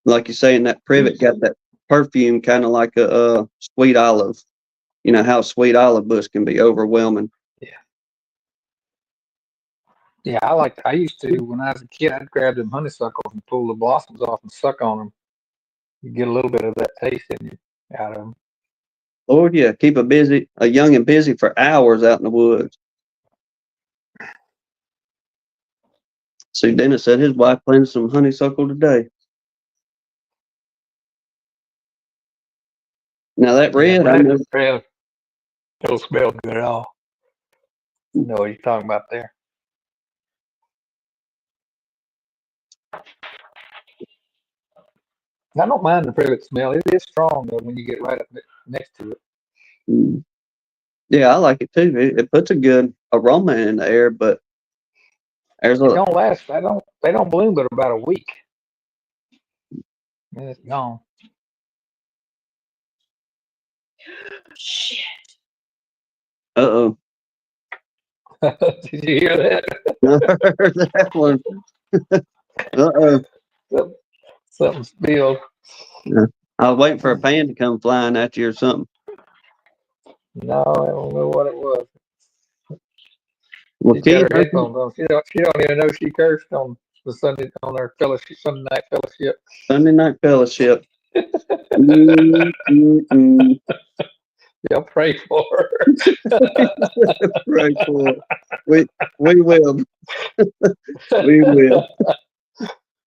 Like you say, and that privet got that perfume kind of like a sweet olive. You know how a sweet olive bush can be overwhelming. Yeah, I used to, when I was a kid, I'd grab them honeysuckles and pull the blossoms off and suck on them. You get a little bit of that taste out of them. Lord, yeah, keep a young and busy for hours out in the woods. See, Dennis said his wife planted some honeysuckle today. Now that red, I know. Red don't smell good at all. I know what you're talking about there. I don't mind the privet smell. It is strong though when you get right up next to it. Yeah, I like it too. It puts a good aroma in the air, but It don't last. They don't bloom but about a week. And it's gone. Shit. Uh-oh. Did you hear that? I heard that one. Uh-oh. Something spilled. Yeah. I was waiting for a pan to come flying at you or something. No, I don't know what it was. Well, She's got Keith, her headphones on. She don't even know she cursed on the Sunday on our fellowship Sunday night fellowship. Sunday night fellowship. Mm, mm, mm. Y'all pray for her. Right for we will. We will.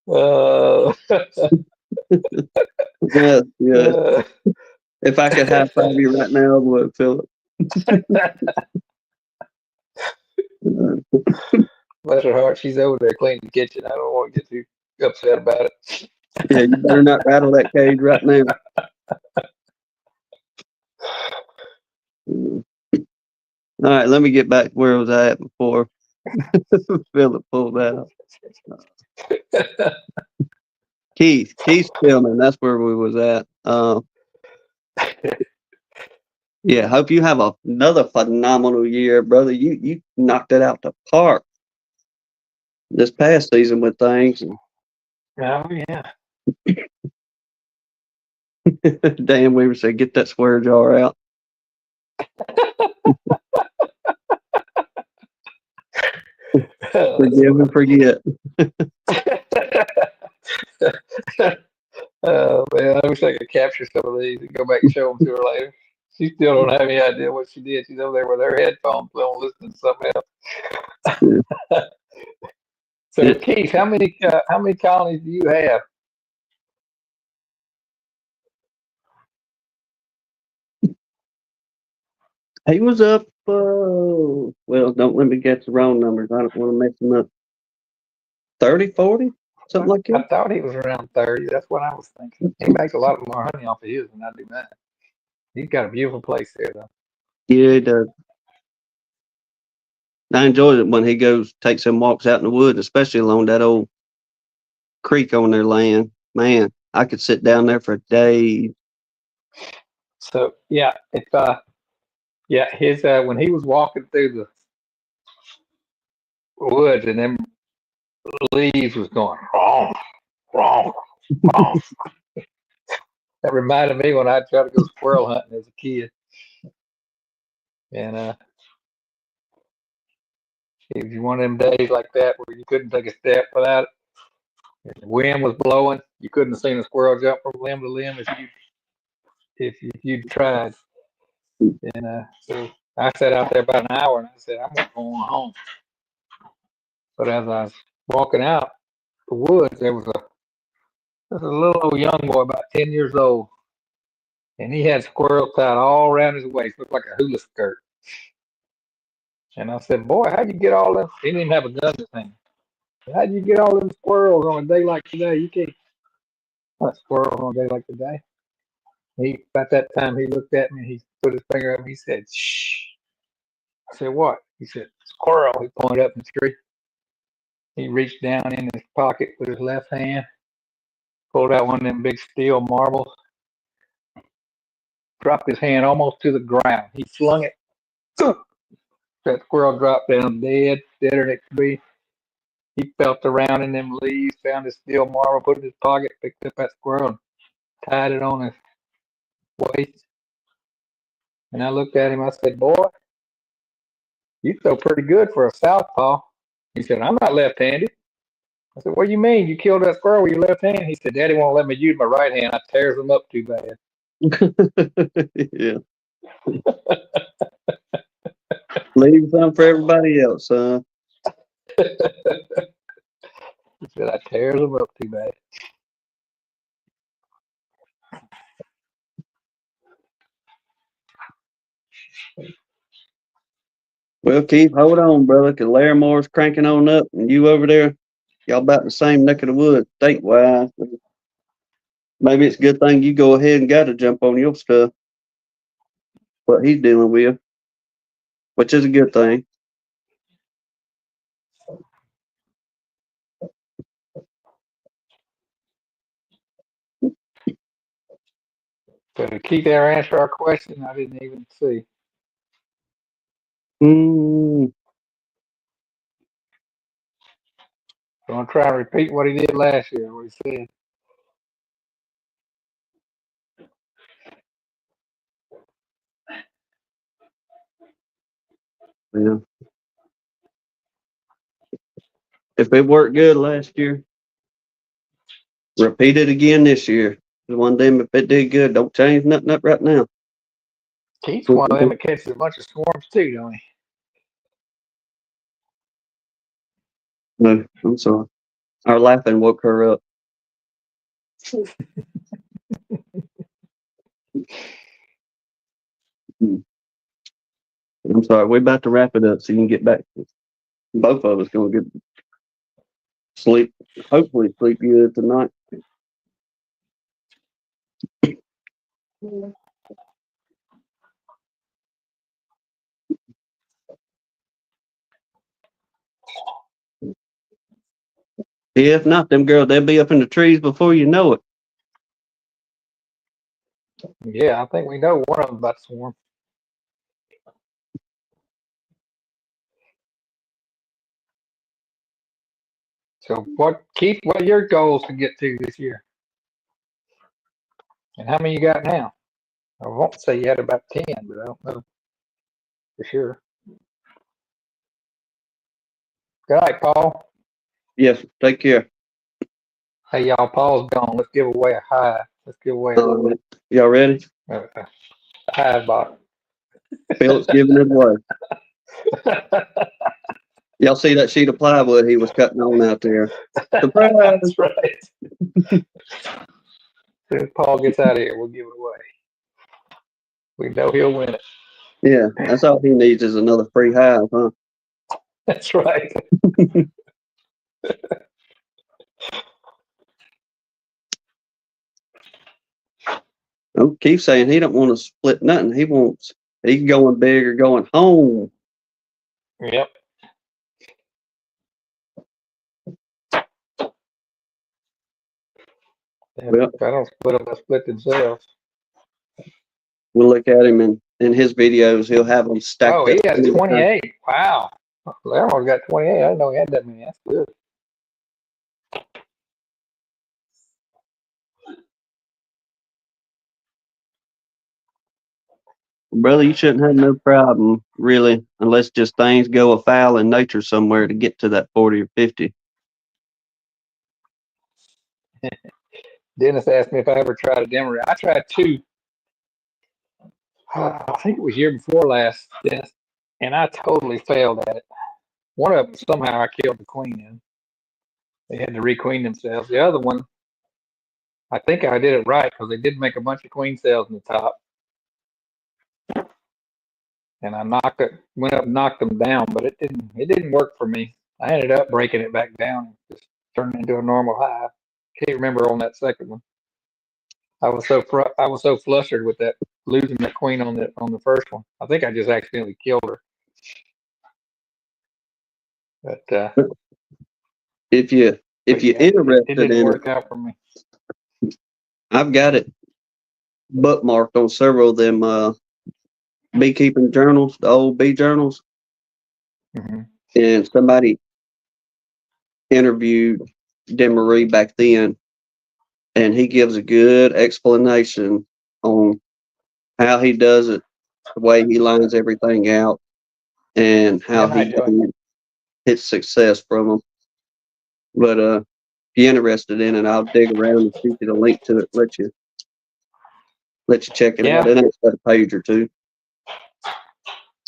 Uh, Yeah, yeah. uh, If I could high five you right now, I would, Philip. bless her heart, she's over there cleaning the kitchen. I don't want to get too upset about it. Yeah, you better not rattle that cage right now. All right, let me get back to where I was at before Philip pulled out. Keith's filming. That's where we was at. Yeah, hope you have another phenomenal year, brother. You knocked it out the park this past season with things. Oh yeah. Dan Weaver said, "Get that swear jar out." Forgive and forget. Oh man, I wish I could capture some of these and go back and show them to her later. She still don't have any idea what she did. She's over there with her headphones on, listening to something else. So Keith, how many colonies do you have? He was up. Well, don't let me get the wrong numbers. I don't want to mess them up. 30, 40, something like I that. thought he was around 30. That's what I was thinking. He makes a lot more honey off of his than I do mine. He's got a beautiful place there, though. Yeah, he does. I enjoy it when he goes, takes them walks out in the woods, especially along that old creek on their land. Man, I could sit down there for days. So yeah, if his when he was walking through the woods and them leaves was going wrong, wrong, wrong. That reminded me when I tried to go squirrel hunting as a kid. And if you one of them days like that where you couldn't take a step without it, and the wind was blowing, you couldn't have seen a squirrel jump from limb to limb if you'd tried. And so I sat out there about an hour and I said, I'm going home. But as I was walking out the woods, there was a little old young boy, about 10 years old, and he had squirrels tied all around his waist, looked like a hula skirt. And I said, boy, how'd you get all them? He didn't even have a gun in his hand. How'd you get all them squirrels on a day like today? You can't hunt squirrels on a day like today. About that time, he looked at me, he put his finger up, and he said, shh. I said, what? He said, squirrel. He pointed up in the tree. He reached down in his pocket with his left hand, pulled out one of them big steel marbles, dropped his hand almost to the ground. He flung it. That squirrel dropped down dead, deader than it could be. He felt around in them leaves, found his steel marble, put it in his pocket, picked up that squirrel, and tied it on his waist. And I looked at him. I said, boy, you throw pretty good for a southpaw. He said, I'm not left-handed. I said, what do you mean? You killed that squirrel with your left hand? He said, Daddy won't let me use my right hand. I tears them up too bad. Yeah. Leave some for everybody else, huh? He said, I tears them up too bad. Well, Keith, hold on, brother, because Laramore's cranking on up, and you over there, y'all about in the same neck of the woods, state-wise. Maybe it's a good thing you go ahead and got to jump on your stuff, what he's dealing with, which is a good thing. So to keep there answer our question, I didn't even see. Mm, So I'm trying to repeat what he did last year, what he said. yeah. If it worked good last year, repeat it again this year. One of them, if it did good, don't change nothing up right now. Keith's one of them that catches a bunch of swarms too, don't he? No, I'm sorry. Our laughing woke her up. I'm sorry. We're about to wrap it up so you can get back. Both of us gonna get sleep. Hopefully, sleep good tonight. If not, them girls, they'll be up in the trees before you know it. Yeah, I think we know one of them about to swarm. So what, Keith, what are your goals to get to this year? And how many you got now? I won't say you had about 10, but I don't know for sure. Good night, Paul. Yes, take care. Hey, y'all, Paul's gone. Let's give away a high. Let's give away Y'all ready? a high box. Philip's giving it away. Y'all see that sheet of plywood he was cutting on out there? Surprise! That's right. As soon as Paul gets out of here, we'll give it away. We know he'll win it. Yeah, that's all he needs is another free hive, huh? That's right. Oh, Keith's saying he don't want to split nothing. He's going big or going home. Yep. Well, If I don't split them, they'll split themselves. we'll look at him in his videos. He'll have them stacked Oh, up. he has 28. Wow. Lermo's got 28. I didn't know he had that many. That's good. Brother, you shouldn't have no problem, really, unless just things go afoul in nature somewhere to get to that 40 or 50. Dennis asked me if I ever tried a demo. I tried two. I think it was year before last, Dennis, and I totally failed at it. One of them, somehow I killed the queen in. They had to requeen themselves. The other one, I think I did it right because they did make a bunch of queen cells in the top. And I went up and knocked them down, but it didn't work for me. I ended up breaking it back down, just turning it into a normal hive. Can't remember on that second one. I was so flustered with that losing the queen on the first one. I think I just accidentally killed her. But If you're interested it didn't in work out for me. I've got it bookmarked on several of them beekeeping journals, the old bee journals. Mm-hmm. And somebody interviewed Demery back then, and he gives a good explanation on how he does it, the way he lines everything out, and how he hits success from them. But if you're interested in it, I'll dig around and shoot you the link to it. Let you check it out. It ain't got a page or two.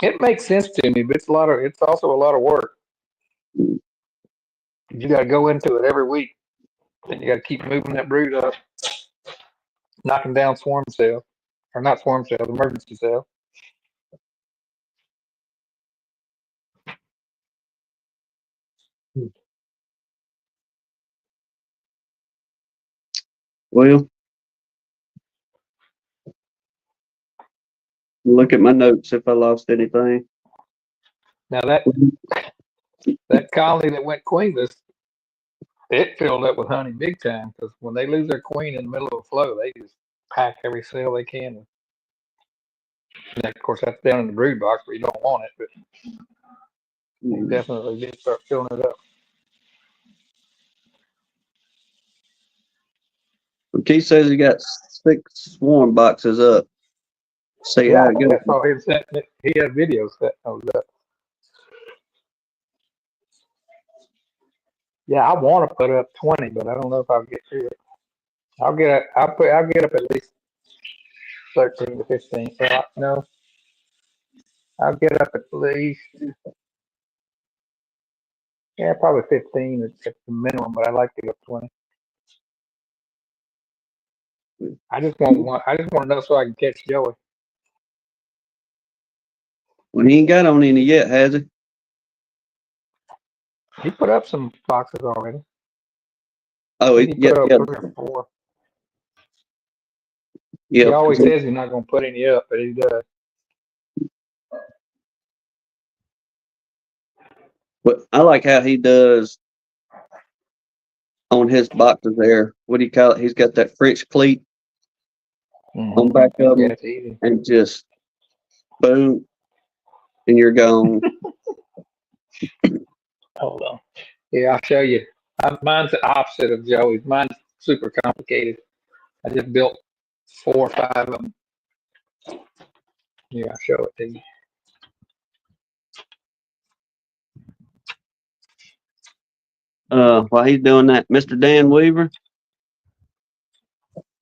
It makes sense to me, but it's also a lot of work. You got to go into it every week, and you got to keep moving that brood up, knocking down swarm cells, or not swarm cells, emergency cells. Well, look at my notes if I lost anything. Now that colony that went queenless, it filled up with honey big time because when they lose their queen in the middle of a flow, they just pack every cell they can. And of course, that's down in the brood box where you don't want it, but they definitely did start filling it up. Keith says he got 6 swarm boxes up. See how it goes. That's all him setting it. He had videos setting those up. Yeah, I want to put up 20, but I don't know if I'll get to it. I'll get up at least 13 to 15. So no, I'll get up at least, yeah, probably 15 at the minimum, but I like to go 20. I just want to know so I can catch Joey. Well, he ain't got on any yet, has he? He put up some boxes already. Oh, He yeah, put up yeah, 3 or 4. yeah. He always says he's not going to put any up, but he does. But I like how he does on his boxes there. What do you call it? He's got that French cleat on back of Yeah, him, it's easy. and just boom, and you're gone. Hold on. Yeah, I'll show you. Mine's the opposite of Joey's. Mine's super complicated. I just built 4 or 5 of them. Yeah, I'll show it to you. While he's doing that, Mr. Dan Weaver,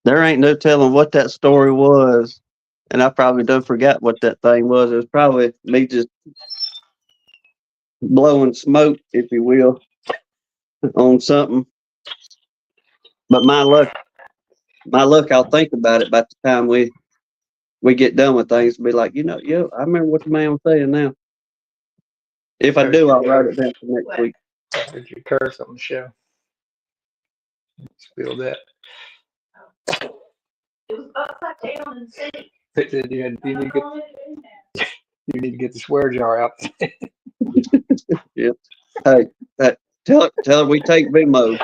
there ain't no telling what that story was, and I probably done forgot what that thing was. It was probably me just blowing smoke, if you will, on something. But my luck, I'll think about it by the time we get done with things. Be like, yo, I remember what the man was saying now. If I do, I'll write it down for next week. There's your curse on the show. Spill that. It was upside down and sink. You need to get the swear jar out. Yeah. Hey, tell her we take Venmo.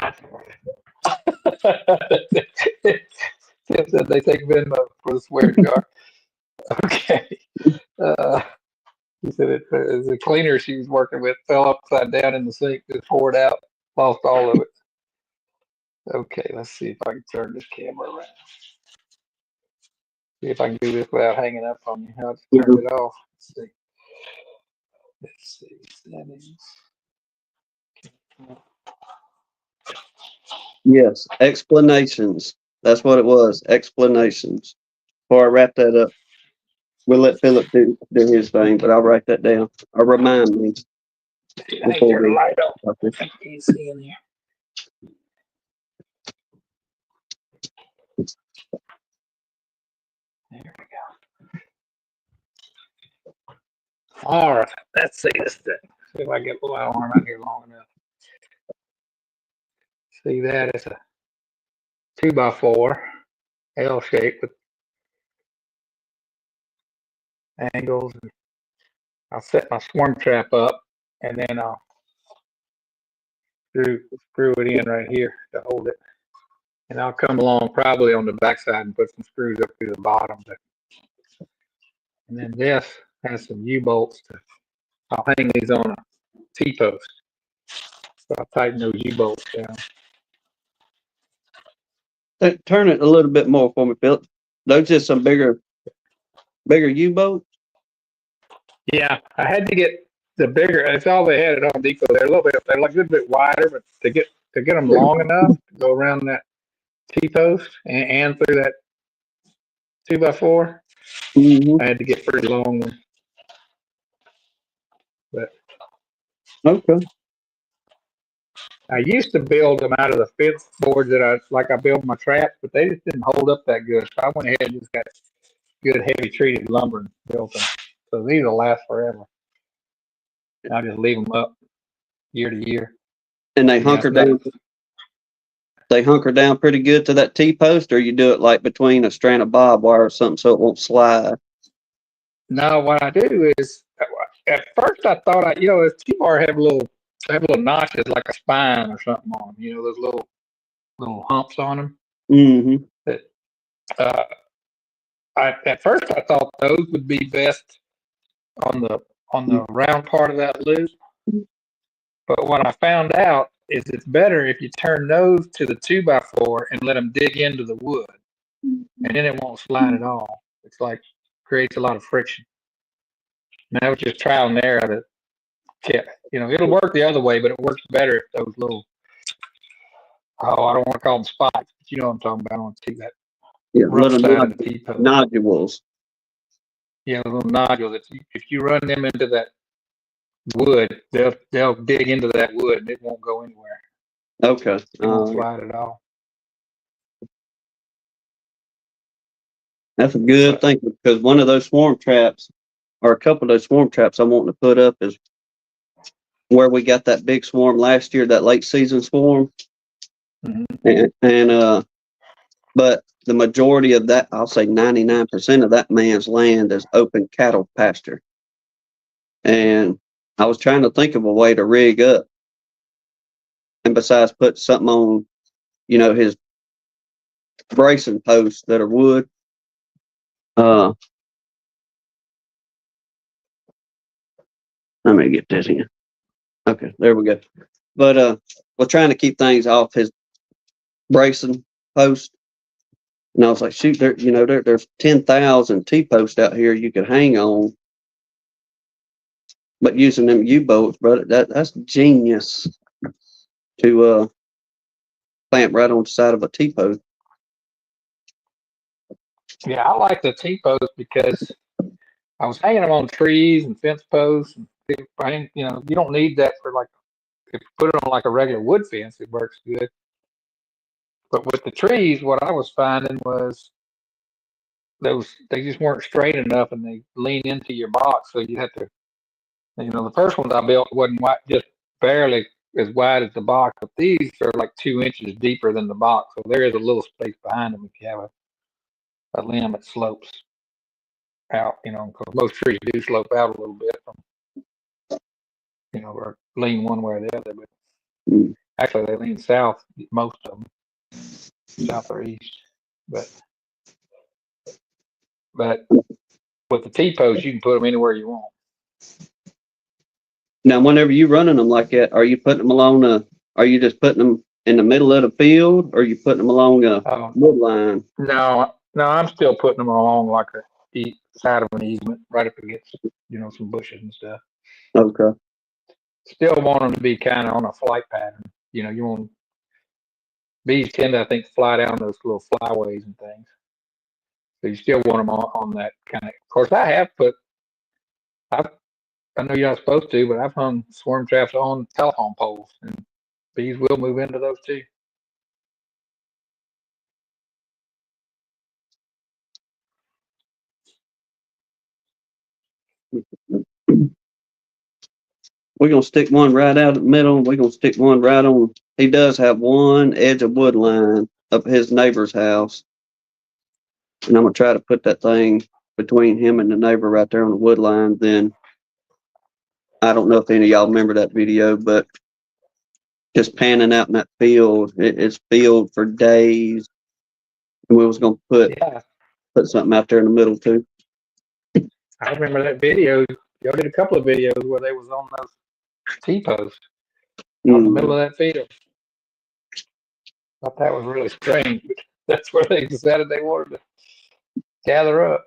Tim said they take Venmo for the swear jar. Okay. He said the cleaner she was working with fell upside down in the sink, just poured out, lost all of it. Okay, let's see if I can turn this camera around. See if I can do this without hanging up on you. I'll just turn it off. Let's see. Settings. Yes, explanations. That's what it was. Explanations. Before I wrap that up, we'll let Philip do his thing, but I'll write that down. Or remind me. I need to turn the light on. I can't see in here. There we go. All right, let's see this thing. See if I can get my arm out here long enough. See that? It's a 2x4 L shape with angles. I'll set my swarm trap up, and then I'll screw it in right here to hold it. And I'll come along probably on the backside and put some screws up through the bottom. And then this has some U-bolts. I'll hang these on a T-post. So I'll tighten those U-bolts down. Turn it a little bit more for me, Philip. Those just some bigger U-boats? Yeah, I had to get the bigger. That's all they had at Home Depot. They're like a little bit wider, but to get them long enough to go around that T-post and through that 2x4, I had to get pretty long ones. But Okay. I used to build them out of the fence boards that I build my traps, but they just didn't hold up that good. So I went ahead and just got good heavy treated lumber and built them. So these will last forever. I'll just leave them up year to year. And they hunker down. They hunker down pretty good to that T-post, or you do it like between a strand of barbed wire or something so it won't slide. No, what I do is at first I thought this T-bar have little notches like a spine or something on them. Those little humps on them. Mm-hmm. That at first I thought those would be best on the round part of that loop. But what I found out is it's better if you turn those to the 2x4 and let them dig into the wood, and then it won't slide at all. It's like creates a lot of friction. And that was just trial and error that kept. It'll work the other way, but it works better if those little Oh, I don't want to call them spikes, but you know what I'm talking about. I want to see that Yeah, rough little side of the T-post. nodules. Yeah, little nodules. If you run them into that wood, they'll dig into that wood and it won't go anywhere. Okay. It won't slide at all. That's a good thing, because one of those swarm traps, or a couple of those swarm traps I'm wanting to put up, is where we got that big swarm last year, that late season swarm. And but the majority of that, I'll say 99% of that man's land is open cattle pasture. And I was trying to think of a way to rig up. And besides put something on, his bracing posts that are wood. Let me get this in. Okay, there we go. But we're trying to keep things off his bracing post. And I was like, shoot, there's 10,000 T-posts out here you could hang on. But using them U-bolts, brother, that's genius to clamp right on the side of a T-post. Yeah, I like the T-posts because I was hanging them on trees and fence posts. And you don't need that for if you put it on like a regular wood fence, it works good. But with the trees, what I was finding was they just weren't straight enough and they lean into your box. So you have to, the first ones I built wasn't just barely as wide as the box, but these are like 2 inches deeper than the box. So there is a little space behind them if you have a limb that slopes out, because most trees do slope out a little bit from, or lean one way or the other. But actually, they lean south, most of them, south or east. But with the T-post, you can put them anywhere you want. Now, whenever you're running them like that, are you putting them along are you just putting them in the middle of the field, or are you putting them along a wood line? No, I'm still putting them along like the side of an easement, right up against, some bushes and stuff. Okay. Still want them to be kind of on a flight pattern. You want bees tend to, I think, fly down those little flyways and things. So you still want them on that kind of. Of course, I know you're not supposed to, but I've hung swarm traps on telephone poles, and bees will move into those too. We're going to stick one right out in the middle. We're going to stick one right on. He does have one edge of wood line up his neighbor's house. And I'm going to try to put that thing between him and the neighbor right there on the wood line. Then I don't know if any of y'all remember that video, but just panning out in that field, it's field for days. And we was going to put something out there in the middle too. I remember that video. Y'all did a couple of videos where they was on those T-posts on the middle of that field. Thought that was really strange. But that's where they decided they wanted to gather up.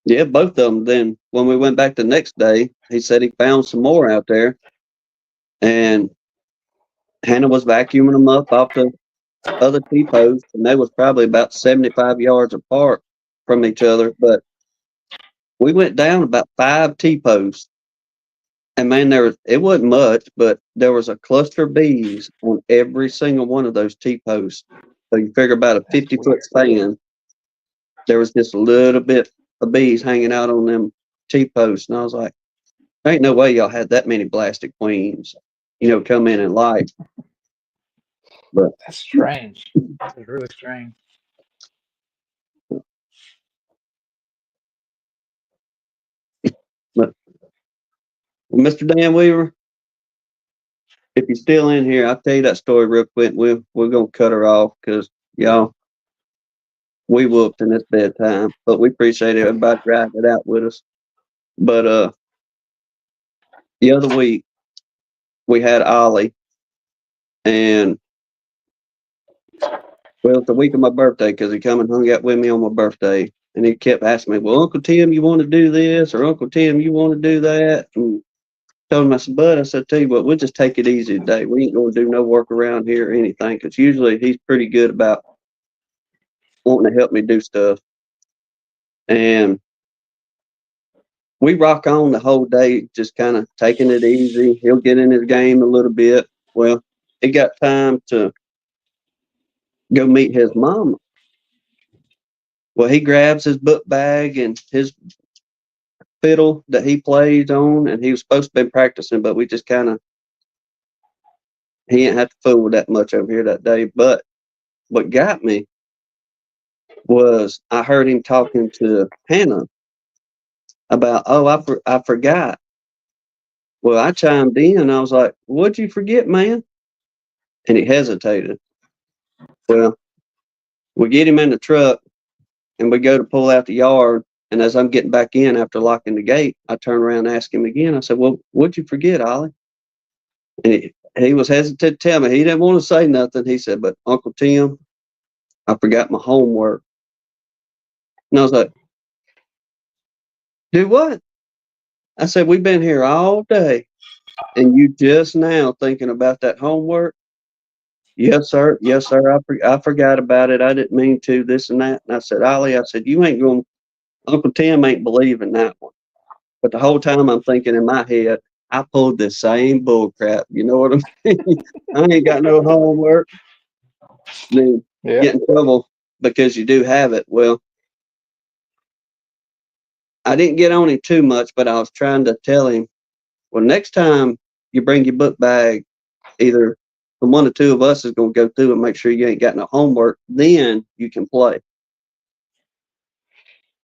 Yeah, both of them. Then when we went back the next day, he said he found some more out there. And Hannah was vacuuming them up off the other T-posts, and they was probably about 75 yards apart from each other. But we went down about 5 T-posts. And man, it wasn't much, but there was a cluster of bees on every single one of those T-posts. So you figure about a 50-foot span, there was just a little bit of bees hanging out on them T-posts. And I was like, there ain't no way y'all had that many blasted queens, come in and light. But that's strange. That's really strange. But Mr. Dan Weaver, if you're still in here, I'll tell you that story real quick. We're gonna cut her off because y'all, we whooped and it's bedtime. But we appreciate everybody riding it out with us. But the other week we had Ollie, and well, it's the week of my birthday because he come and hung out with me on my birthday, and he kept asking me, "Well, Uncle Tim, you want to do this, or Uncle Tim, you want to do that?" And Told him, I said, Bud, I said, tell you what, we'll just take it easy today. We ain't going to do no work around here or anything, because usually he's pretty good about wanting to help me do stuff. And we rock on the whole day, just kind of taking it easy. He'll get in his game a little bit. Well, it got time to go meet his mama. Well, he grabs his book bag and his fiddle that he plays on, and he was supposed to be practicing, but we just kind of, he didn't have to fool with that much over here that day. But what got me was I heard him talking to Hannah about, oh, I forgot. Well, I chimed in. I was like, what'd you forget, man? And he hesitated. Well, we get him in the truck and we go to pull out the yard. And as I'm getting back in after locking the gate, I turn around and ask him again. I said, well, what'd you forget, Ollie? And he was hesitant to tell me. He didn't want to say nothing. He said, but Uncle Tim, I forgot my homework. And I was like, do what? I said, we've been here all day and you just now thinking about that homework? Yes, sir. Yes, sir. I forgot about it. I didn't mean to, this and that. And I said, Ollie, I said, you ain't going, Uncle Tim ain't believing that one. But the whole time I'm thinking in my head, I pulled the same bull crap. You know what I mean? I ain't got no homework. Then get in trouble because you do have it. Well, I didn't get on him too much, but I was trying to tell him, well, next time you bring your book bag, either one or two of us is going to go through and make sure you ain't got no homework. Then you can play.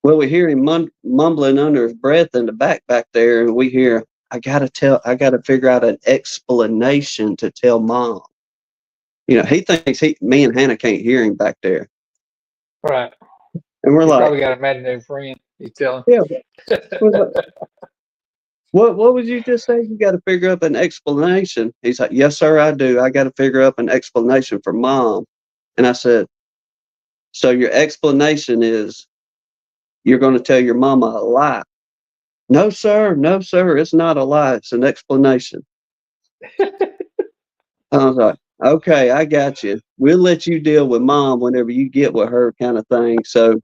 Well, we hear him mumbling under his breath in the back there, and we hear, I got to figure out an explanation to tell Mom. You know, he thinks me and Hannah can't hear him back there. Right. And we're like, probably got an imaginary friend. You tell him. Yeah. What would you just say? You got to figure up an explanation. He's like, yes, sir, I do. I got to figure up an explanation for Mom. And I said, so your explanation is you're going to tell your mama a lie? No, sir. No, sir. It's not a lie. It's an explanation. I was like, okay, I got you. We'll let you deal with Mom whenever you get with her, kind of thing. So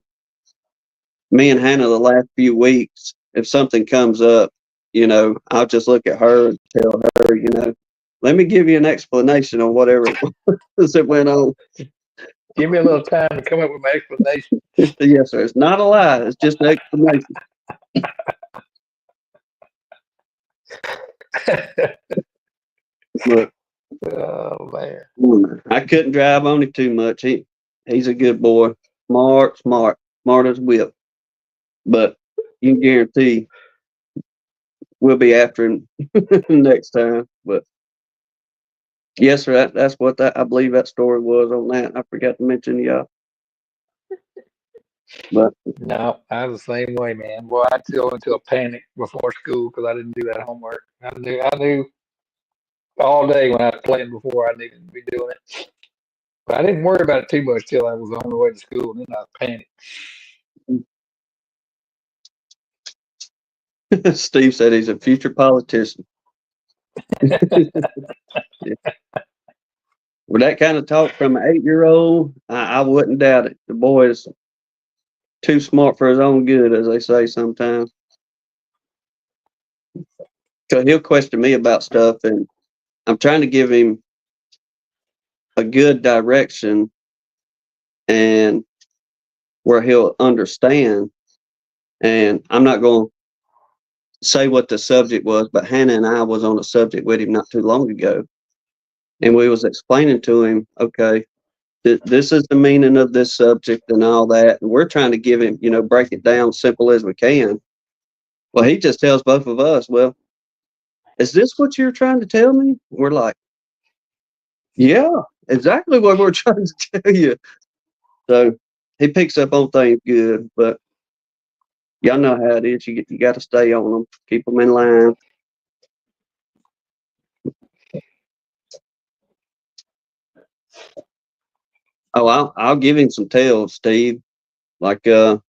me and Hannah, the last few weeks, if something comes up, you know, I'll just look at her and tell her, you know, let me give you an explanation on whatever it was that went on. Give me a little time to come up with my explanation. Yes, sir. It's not a lie. It's just an explanation. Look, oh man, I couldn't drive on him too much. He's a good boy, smart as a whip. But you can guarantee we'll be after him next time. But yes, sir. That's what I believe that story was on that. I forgot to mention y'all. But no, I was the same way, man. Boy, I'd go into a panic before school because I didn't do that homework. I knew all day when I was playing before I needed to be doing it. But I didn't worry about it too much till I was on the way to school, and then I panicked. Steve said he's a future politician. Yeah. With that kind of talk from an 8-year-old, I wouldn't doubt it. The boy is too smart for his own good, as they say sometimes. So he'll question me about stuff, and I'm trying to give him a good direction and where he'll understand. And I'm not going to say what the subject was, but Hannah and I was on a subject with him not too long ago. And we was explaining to him, okay, this is the meaning of this subject and all that. And we're trying to give him, you know, break it down simple as we can. Well, he just tells both of us, well, is this what you're trying to tell me? We're like, yeah, exactly what we're trying to tell you. So he picks up on things good, but y'all know how it is. You got to stay on them, keep them in line. Oh, I'll give him some tales, Steve. Like some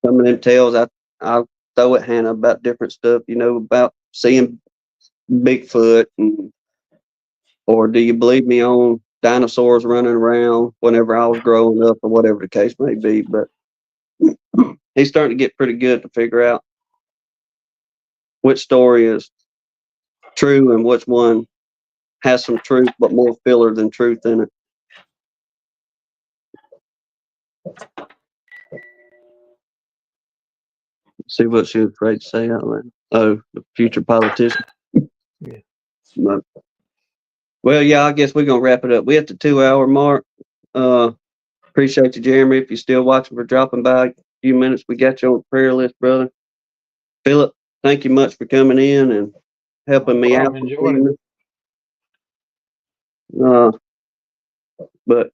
of them tales I'll throw at Hannah about different stuff, you know, about seeing Bigfoot, or do you believe me on dinosaurs running around whenever I was growing up, or whatever the case may be. But he's starting to get pretty good to figure out which story is true and which one has some truth but more filler than truth in it. See what she was afraid to say out loud. Oh, the future politician. Yeah. But, well, yeah, I guess we're gonna wrap it up. We at the 2 hour mark. Appreciate you, Jeremy. If you're still watching, for dropping by a few minutes. We got you on the prayer list, brother. Philip, thank you much for coming in and helping me out. Enjoyed it. But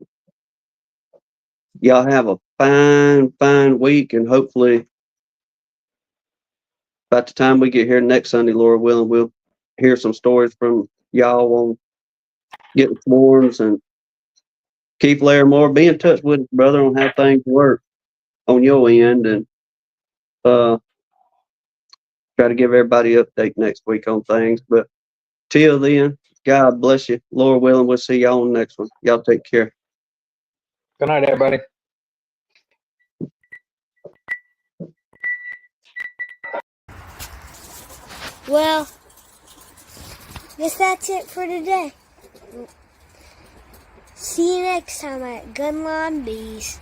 y'all have a fine week, and hopefully by the time we get here next Sunday, Lord willing, we'll hear some stories from y'all on getting swarms. And Keith Larimore, be in touch with us, brother, on how things work on your end, and try to give everybody an update next week on things. But till then, God bless you. Lord willing, we'll see y'all on the next one. Y'all take care. Good night, everybody. Well, guess that's it for today. See you next time at Gunline Bees.